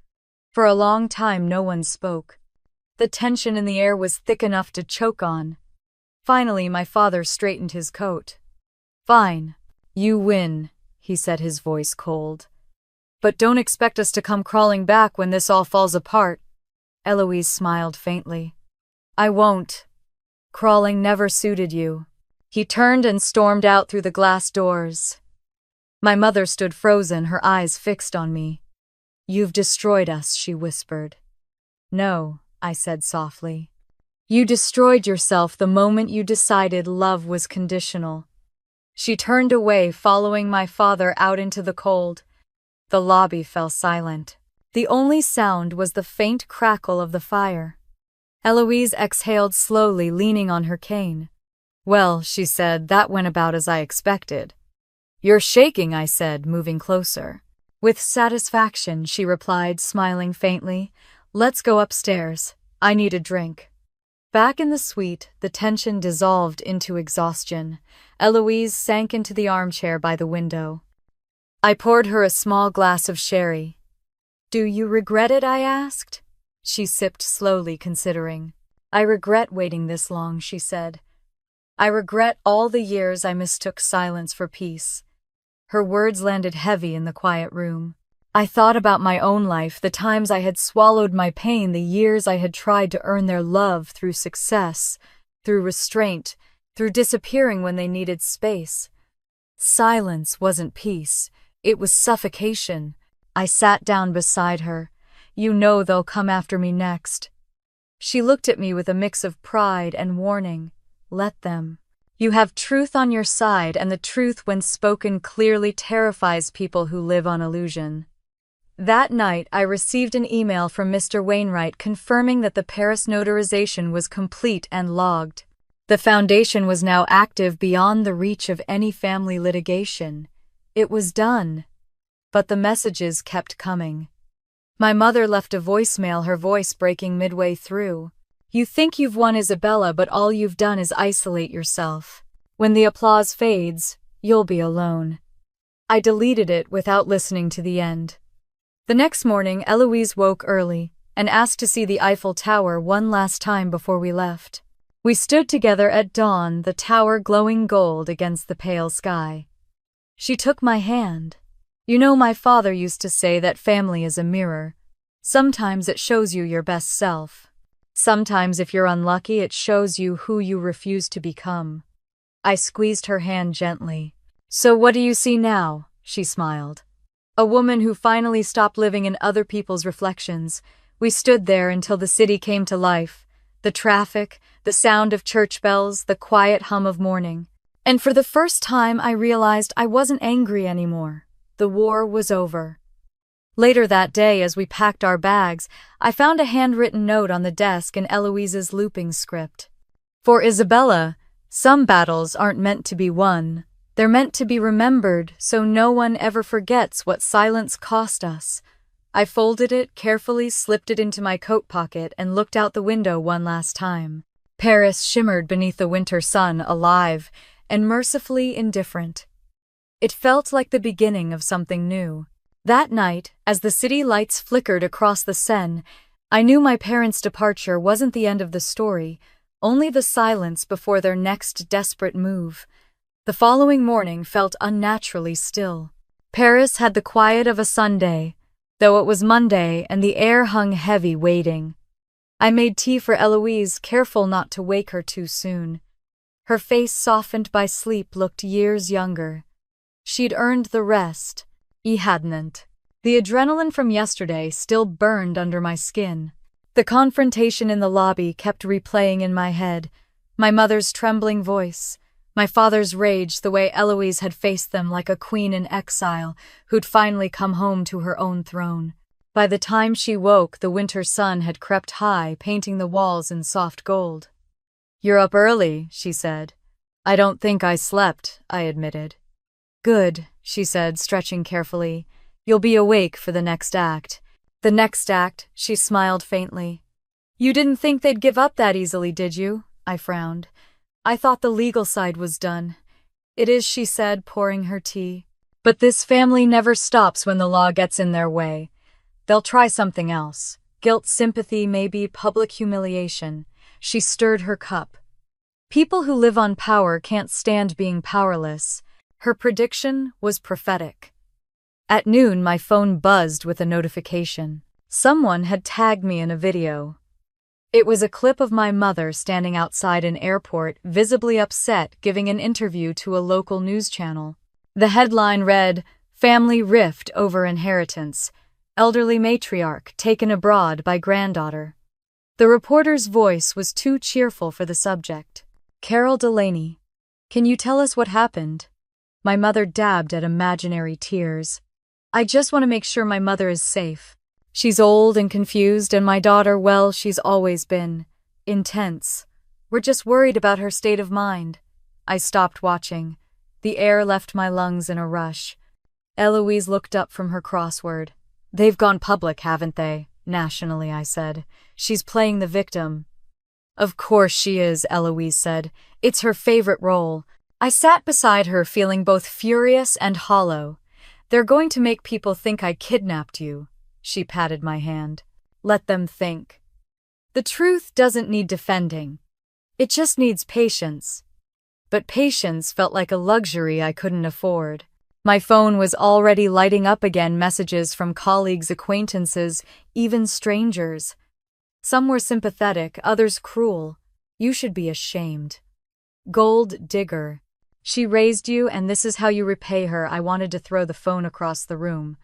For a long time, no one spoke. The tension in the air was thick enough to choke on. Finally, my father straightened his coat. Fine, you win, he said, his voice cold. But don't expect us to come crawling back when this all falls apart. Eloise smiled faintly. I won't. Crawling never suited you. He turned and stormed out through the glass doors. My mother stood frozen, her eyes fixed on me. You've destroyed us, she whispered. No, I said softly. You destroyed yourself the moment you decided love was conditional. She turned away, following my father out into the cold. The lobby fell silent. The only sound was the faint crackle of the fire. Eloise exhaled slowly, leaning on her cane. Well, she said, that went about as I expected. You're shaking, I said, moving closer. With satisfaction, she replied, smiling faintly. Let's go upstairs. I need a drink. Back in the suite, the tension dissolved into exhaustion. Eloise sank into the armchair by the window. I poured her a small glass of sherry. Do you regret it? I asked. She sipped slowly, considering. I regret waiting this long, she said. I regret all the years I mistook silence for peace. Her words landed heavy in the quiet room. I thought about my own life, the times I had swallowed my pain, the years I had tried to earn their love through success, through restraint, through disappearing when they needed space. Silence wasn't peace. It was suffocation. I sat down beside her. You know they'll come after me next. She looked at me with a mix of pride and warning. Let them. You have truth on your side, and the truth, when spoken clearly, terrifies people who live on illusion. That night, I received an email from Mr. Wainwright confirming that the Paris notarization was complete and logged. The foundation was now active beyond the reach of any family litigation. It was done. But the messages kept coming. My mother left a voicemail, her voice breaking midway through. You think you've won, Isabella, but all you've done is isolate yourself. When the applause fades, you'll be alone. I deleted it without listening to the end. The next morning, Eloise woke early and asked to see the Eiffel Tower one last time before we left. We stood together at dawn, the tower glowing gold against the pale sky. She took my hand. You know, my father used to say that family is a mirror. Sometimes it shows you your best self. Sometimes, if you're unlucky, it shows you who you refuse to become. I squeezed her hand gently. So what do you see now? She smiled. A woman who finally stopped living in other people's reflections. We stood there until the city came to life. The traffic, the sound of church bells, the quiet hum of morning. And for the first time, I realized I wasn't angry anymore. The war was over. Later that day, as we packed our bags, I found a handwritten note on the desk in Eloise's looping script. For Isabella, some battles aren't meant to be won. They're meant to be remembered, so no one ever forgets what silence cost us. I folded it carefully, slipped it into my coat pocket, and looked out the window one last time. Paris shimmered beneath the winter sun, alive and mercifully indifferent. It felt like the beginning of something new. That night, as the city lights flickered across the Seine, I knew my parents' departure wasn't the end of the story, only the silence before their next desperate move. The following morning felt unnaturally still. Paris had the quiet of a Sunday, though it was Monday and the air hung heavy waiting. I made tea for Eloise, careful not to wake her too soon. Her face, softened by sleep, looked years younger. She'd earned the rest. I hadn't. The adrenaline from yesterday still burned under my skin. The confrontation in the lobby kept replaying in my head. My mother's trembling voice, my father's rage, the way Eloise had faced them like a queen in exile who'd finally come home to her own throne. By the time she woke, the winter sun had crept high, painting the walls in soft gold. "You're up early," she said. "I don't think I slept," I admitted. "Good," she said, stretching carefully. "You'll be awake for the next act." "The next act," she smiled faintly. "You didn't think they'd give up that easily, did you?" I frowned. "I thought the legal side was done." "It is," she said, pouring her tea. "But this family never stops when the law gets in their way. They'll try something else. Guilt, sympathy, maybe public humiliation." She stirred her cup. "People who live on power can't stand being powerless." Her prediction was prophetic. At noon, my phone buzzed with a notification. Someone had tagged me in a video. It was a clip of my mother standing outside an airport, visibly upset, giving an interview to a local news channel. The headline read, "Family Rift Over Inheritance. Elderly Matriarch Taken Abroad by Granddaughter." The reporter's voice was too cheerful for the subject. "Carol Delaney, can you tell us what happened?" My mother dabbed at imaginary tears. "I just want to make sure my mother is safe. She's old and confused, and my daughter, well, she's always been intense. We're just worried about her state of mind." I stopped watching. The air left my lungs in a rush. Eloise looked up from her crossword. "They've gone public, haven't they?" "Nationally," I said. "She's playing the victim." "Of course she is," Eloise said. "It's her favorite role." I sat beside her, feeling both furious and hollow. "They're going to make people think I kidnapped you." She patted my hand. "Let them think. The truth doesn't need defending. It just needs patience." But patience felt like a luxury I couldn't afford. My phone was already lighting up again, messages from colleagues, acquaintances, even strangers. Some were sympathetic, others cruel. "You should be ashamed. Gold digger. She raised you, and this is how you repay her." I wanted to throw the phone across the room.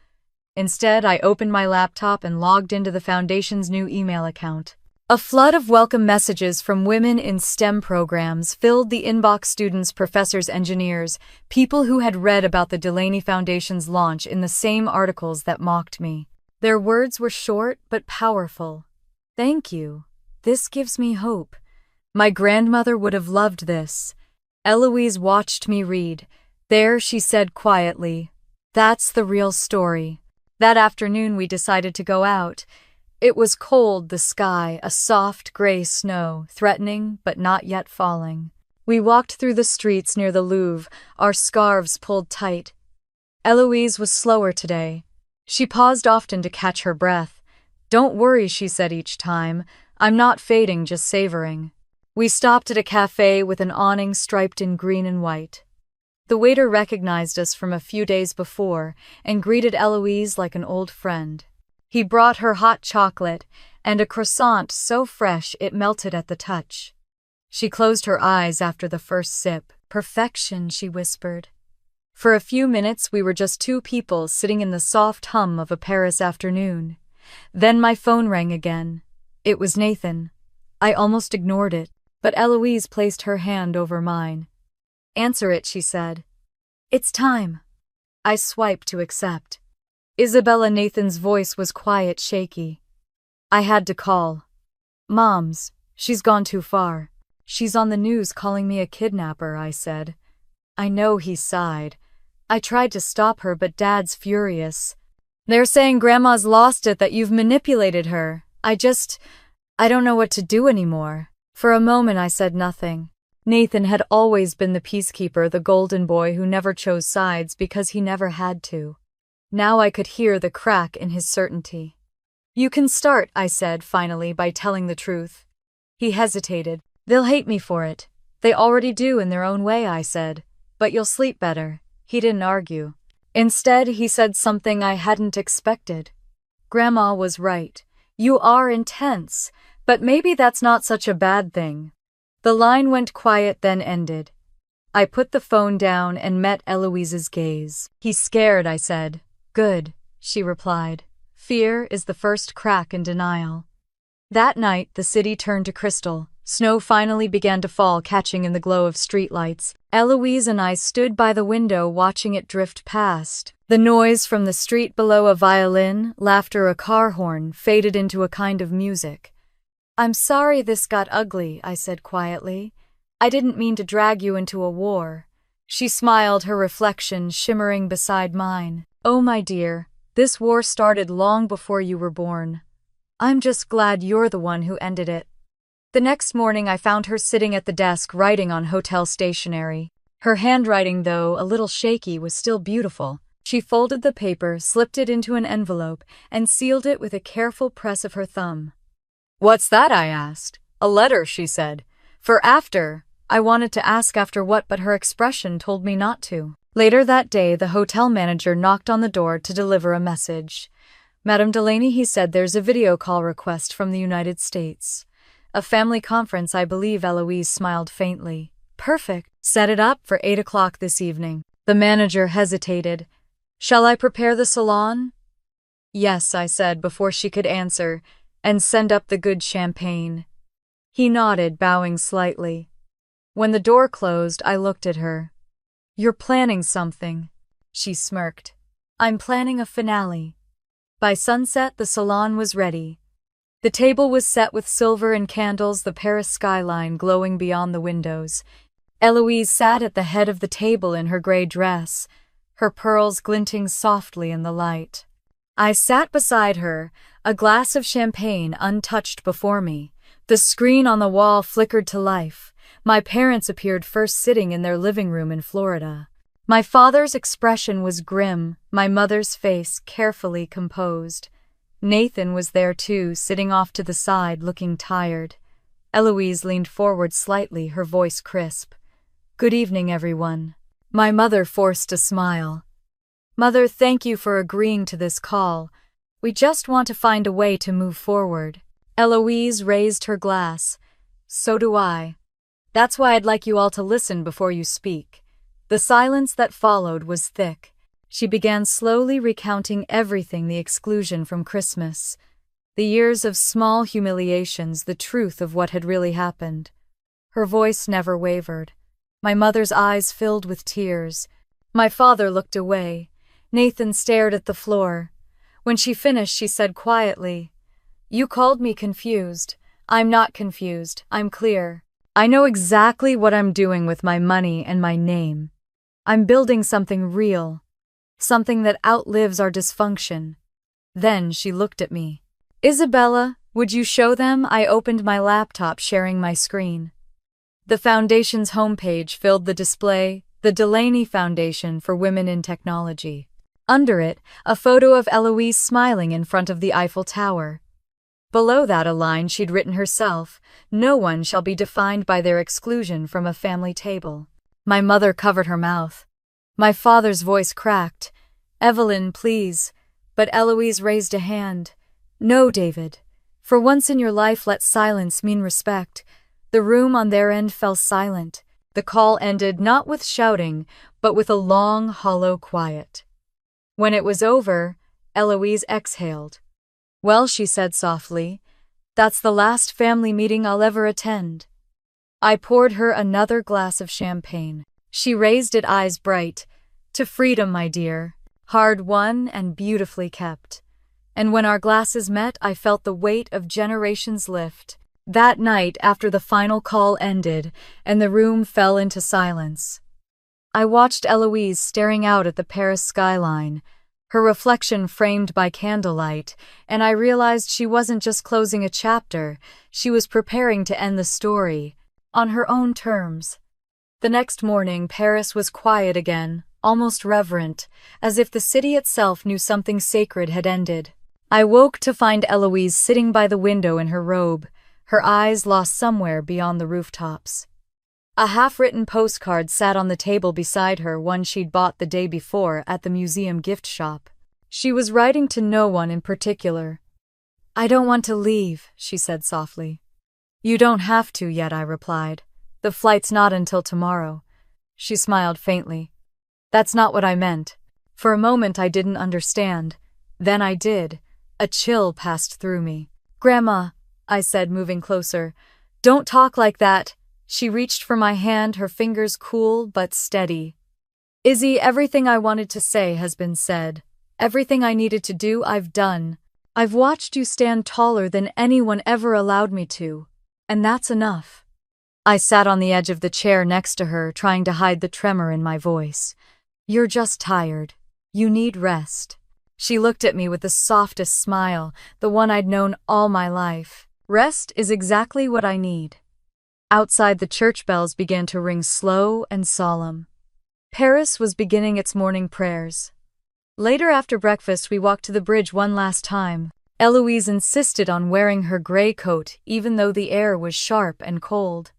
Instead, I opened my laptop and logged into the Foundation's new email account. A flood of welcome messages from women in STEM programs filled the inbox. Students, professors, engineers, people who had read about the Delaney Foundation's launch in the same articles that mocked me. Their words were short but powerful. "Thank you. This gives me hope. My grandmother would have loved this." Eloise watched me read. "There," she said quietly. "That's the real story." That afternoon we decided to go out. It was cold, the sky, a soft gray snow, threatening but not yet falling. We walked through the streets near the Louvre, our scarves pulled tight. Eloise was slower today. She paused often to catch her breath. "Don't worry," she said each time. "I'm not fading, just savoring." We stopped at a cafe with an awning striped in green and white. The waiter recognized us from a few days before and greeted Eloise like an old friend. He brought her hot chocolate and a croissant so fresh it melted at the touch. She closed her eyes after the first sip. "Perfection," she whispered. For a few minutes we were just two people sitting in the soft hum of a Paris afternoon. Then my phone rang again. It was Nathan. I almost ignored it, but Eloise placed her hand over mine. "Answer it," she said. "It's time." I swiped to accept. Isabella. Nathan's voice was quiet, shaky. I had to call. "Mom's. She's gone too far. She's on the news calling me a kidnapper," I said. "I know," he sighed. "I tried to stop her, but Dad's furious. They're saying Grandma's lost it, that you've manipulated her. I don't know what to do anymore." For a moment I said nothing. Nathan had always been the peacekeeper, the golden boy who never chose sides because he never had to. Now I could hear the crack in his certainty. You can start, I said finally, by telling the truth. He hesitated. They'll hate me for it. They already do in their own way, I said. But you'll sleep better. He didn't argue. Instead, he said something I hadn't expected. Grandma was right. You are intense, but maybe that's not such a bad thing. The line went quiet, then ended. I put the phone down and met Eloise's gaze. He's scared, I said. Good, she replied. Fear is the first crack in denial. That night, the city turned to crystal. Snow finally began to fall, catching in the glow of streetlights. Eloise and I stood by the window watching it drift past. The noise from the street below, a violin, laughter, a car horn, faded into a kind of music. I'm sorry this got ugly, I said quietly. I didn't mean to drag you into a war. She smiled, her reflection shimmering beside mine. Oh, my dear, this war started long before you were born. I'm just glad you're the one who ended it. The next morning I found her sitting at the desk writing on hotel stationery. Her handwriting, though a little shaky, was still beautiful. She folded the paper, slipped it into an envelope, and sealed it with a careful press of her thumb. What's that? I asked. A letter, she said. I wanted to ask after what, but her expression told me not to. Later that day, the hotel manager knocked on the door to deliver a message. Madame Delaney, he said, there's a video call request from the United States. A family conference, I believe. Eloise smiled faintly. Perfect. Set it up for 8 o'clock this evening. The manager hesitated. Shall I prepare the salon? Yes, I said before she could answer, and send up the good champagne. He nodded, bowing slightly. When the door closed, I looked at her. You're planning something, she smirked. I'm planning a finale. By sunset, the salon was ready. The table was set with silver and candles, the Paris skyline glowing beyond the windows. Eloise sat at the head of the table in her gray dress, her pearls glinting softly in the light. I sat beside her, a glass of champagne untouched before me. The screen on the wall flickered to life. My parents appeared first, sitting in their living room in Florida. My father's expression was grim, my mother's face carefully composed. Nathan was there too, sitting off to the side, looking tired. Eloise leaned forward slightly, her voice crisp. Good evening, everyone. My mother forced a smile. Mother, thank you for agreeing to this call. We just want to find a way to move forward. Eloise raised her glass. So do I. That's why I'd like you all to listen before you speak. The silence that followed was thick. She began slowly recounting everything, the exclusion from Christmas, the years of small humiliations, the truth of what had really happened. Her voice never wavered. My mother's eyes filled with tears. My father looked away. Nathan stared at the floor. When she finished, she said quietly, You called me confused. I'm not confused. I'm clear. I know exactly what I'm doing with my money and my name. I'm building something real. Something that outlives our dysfunction. Then she looked at me. Isabella, would you show them? I opened my laptop, sharing my screen. The foundation's homepage filled the display, the Delaney Foundation for Women in Technology. Under it, a photo of Eloise smiling in front of the Eiffel Tower. Below that, a line she'd written herself, No one shall be defined by their exclusion from a family table. My mother covered her mouth. My father's voice cracked. Evelyn, please. But Eloise raised a hand. No, David. For once in your life, let silence mean respect. The room on their end fell silent. The call ended not with shouting, but with a long, hollow quiet. When it was over, Eloise exhaled. Well, she said softly, that's the last family meeting I'll ever attend. I poured her another glass of champagne. She raised it, eyes bright. To freedom, my dear. Hard won and beautifully kept. And when our glasses met, I felt the weight of generations lift. That night, after the final call ended and the room fell into silence, I watched Eloise staring out at the Paris skyline, her reflection framed by candlelight, and I realized she wasn't just closing a chapter, she was preparing to end the story, on her own terms. The next morning, Paris was quiet again, almost reverent, as if the city itself knew something sacred had ended. I woke to find Eloise sitting by the window in her robe, her eyes lost somewhere beyond the rooftops. A half-written postcard sat on the table beside her, one she'd bought the day before at the museum gift shop. She was writing to no one in particular. "I don't want to leave," she said softly. "You don't have to yet," I replied. "The flight's not until tomorrow." She smiled faintly. "That's not what I meant." For a moment I didn't understand. Then I did. A chill passed through me. "Grandma," I said, moving closer. "Don't talk like that." She reached for my hand, her fingers cool but steady. "Izzy, everything I wanted to say has been said. Everything I needed to do, I've done. I've watched you stand taller than anyone ever allowed me to, and that's enough." I sat on the edge of the chair next to her, trying to hide the tremor in my voice. "You're just tired. You need rest." She looked at me with the softest smile, the one I'd known all my life. "Rest is exactly what I need." Outside, the church bells began to ring slow and solemn. Paris was beginning its morning prayers. Later after breakfast, we walked to the bridge one last time. Eloise insisted on wearing her gray coat even though the air was sharp and cold.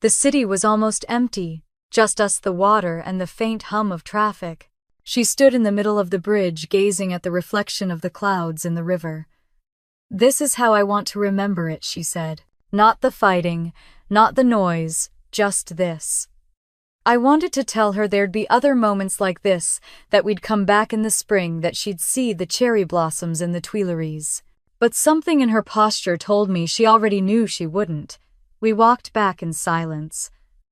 The city was almost empty, just us, the water, and the faint hum of traffic. She stood in the middle of the bridge, gazing at the reflection of the clouds in the river. "This is how I want to remember it," she said. "Not the fighting, not the noise, just this." I wanted to tell her there'd be other moments like this, that we'd come back in the spring, that she'd see the cherry blossoms in the Tuileries. But something in her posture told me she already knew she wouldn't. We walked back in silence.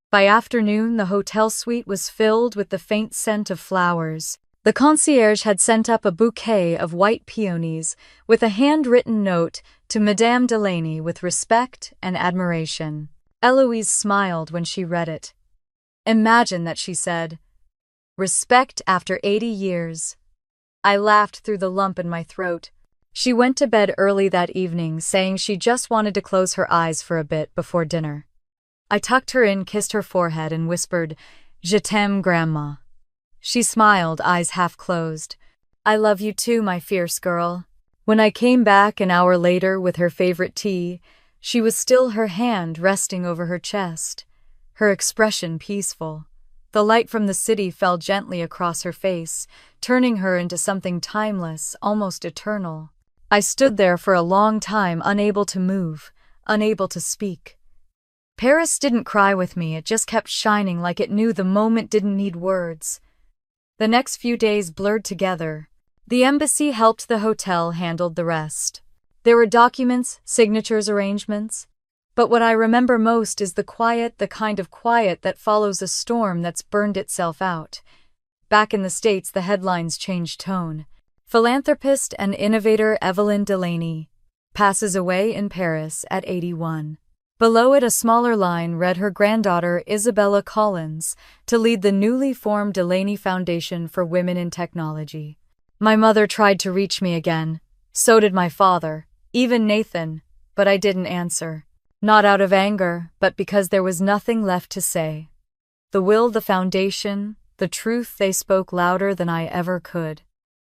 By afternoon, the hotel suite was filled with the faint scent of flowers. The concierge had sent up a bouquet of white peonies with a handwritten note to Madame Delaney with respect and admiration. Eloise smiled when she read it. "Imagine that," she said. "Respect after 80 years. I laughed through the lump in my throat. She went to bed early that evening, saying she just wanted to close her eyes for a bit before dinner. I tucked her in, kissed her forehead, and whispered, "Je t'aime, Grandma." She smiled, eyes half closed. "I love you too, my fierce girl." When I came back an hour later with her favorite tea, she was still, her hand resting over her chest, her expression peaceful. The light from the city fell gently across her face, turning her into something timeless, almost eternal. I stood there for a long time, unable to move, unable to speak. Paris didn't cry with me, it just kept shining like it knew the moment didn't need words. The next few days blurred together. The embassy helped, the hotel handled the rest. There were documents, signatures, arrangements. But what I remember most is the quiet, the kind of quiet that follows a storm that's burned itself out. Back in the States, the headlines changed tone. Philanthropist and innovator Evelyn Delaney passes away in Paris at 81. Below it, a smaller line read her granddaughter Isabella Collins to lead the newly formed Delaney Foundation for Women in Technology. My mother tried to reach me again. So did my father, even Nathan, but I didn't answer. Not out of anger, but because there was nothing left to say. The will, the foundation, the truth, they spoke louder than I ever could.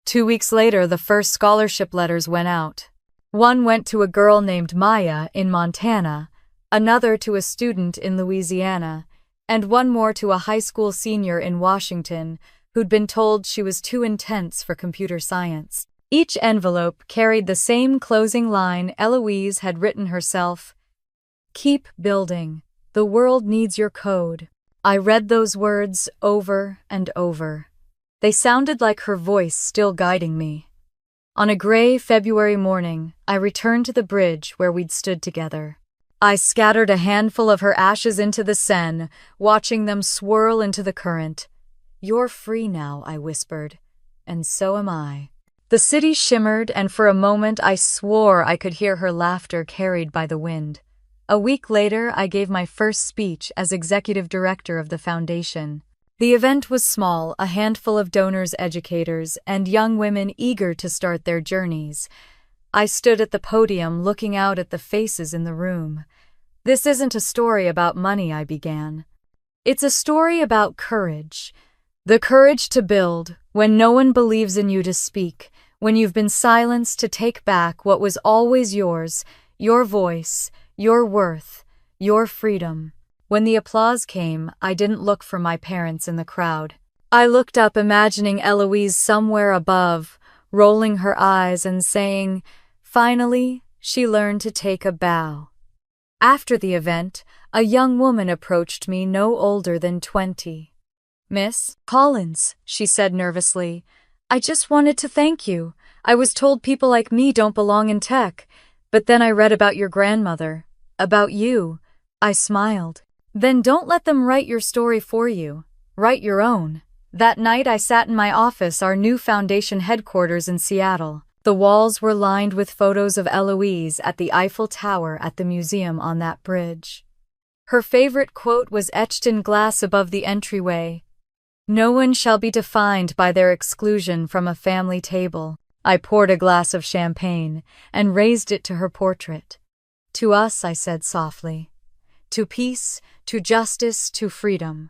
2 weeks later, the first scholarship letters went out. One went to a girl named Maya in Montana, another to a student in Louisiana, and one more to a high school senior in Washington who'd been told she was too intense for computer science. Each envelope carried the same closing line Eloise had written herself: "Keep building. The world needs your code." I read those words over and over. They sounded like her voice still guiding me. On a gray February morning, I returned to the bridge where we'd stood together. I scattered a handful of her ashes into the Seine, watching them swirl into the current. "You're free now," I whispered, "and so am I." The city shimmered, and for a moment I swore I could hear her laughter carried by the wind. A week later, I gave my first speech as executive director of the foundation. The event was small, a handful of donors, educators, and young women eager to start their journeys. I stood at the podium looking out at the faces in the room. "This isn't a story about money," I began. "It's a story about courage. The courage to build when no one believes in you, to speak when you've been silenced to take back what was always yours, your voice, your worth, your freedom. When the applause came, I didn't look for my parents in the crowd. I looked up, imagining Eloise somewhere above, rolling her eyes and saying, "Finally, she learned to take a bow." After the event, a young woman approached me, no older than 20. "Miss Collins," she said nervously, "I just wanted to thank you. I was told people like me don't belong in tech, but then I read about your grandmother, about you." I smiled. "Then don't let them write your story for you. Write your own." That night I sat in my office, our new foundation headquarters in Seattle. The walls were lined with photos of Eloise at the Eiffel Tower, at the museum on that bridge. Her favorite quote was etched in glass above the entryway: "No one shall be defined by their exclusion from a family table." I poured a glass of champagne and raised it to her portrait. "To us," I said softly. "To peace, to justice, to freedom."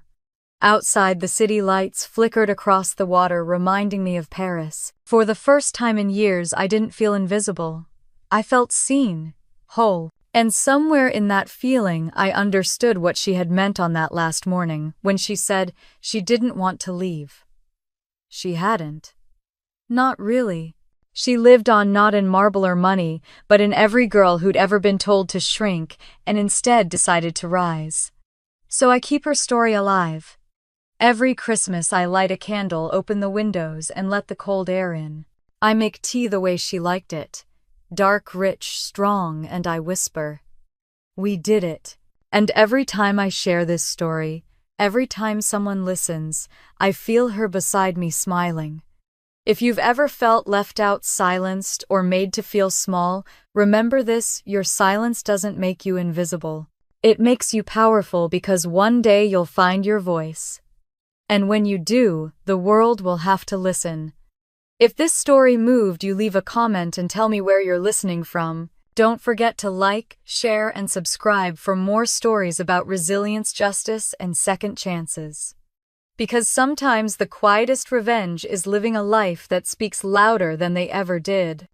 Outside, the city lights flickered across the water, reminding me of Paris. For the first time in years, I didn't feel invisible. I felt seen, whole. And somewhere in that feeling, I understood what she had meant on that last morning, when she said she didn't want to leave. She hadn't. Not really. She lived on, not in marble or money, but in every girl who'd ever been told to shrink and instead decided to rise. So I keep her story alive. Every Christmas I light a candle, open the windows, and let the cold air in. I make tea the way she liked it. Dark, rich, strong, and I whisper, "We did it." And every time I share this story, every time someone listens, I feel her beside me smiling. If you've ever felt left out, silenced, or made to feel small, remember this: your silence doesn't make you invisible. It makes you powerful, because one day you'll find your voice. And when you do, the world will have to listen. If this story moved you, leave a comment and tell me where you're listening from. Don't forget to like, share, and subscribe for more stories about resilience, justice, and second chances. Because sometimes the quietest revenge is living a life that speaks louder than they ever did.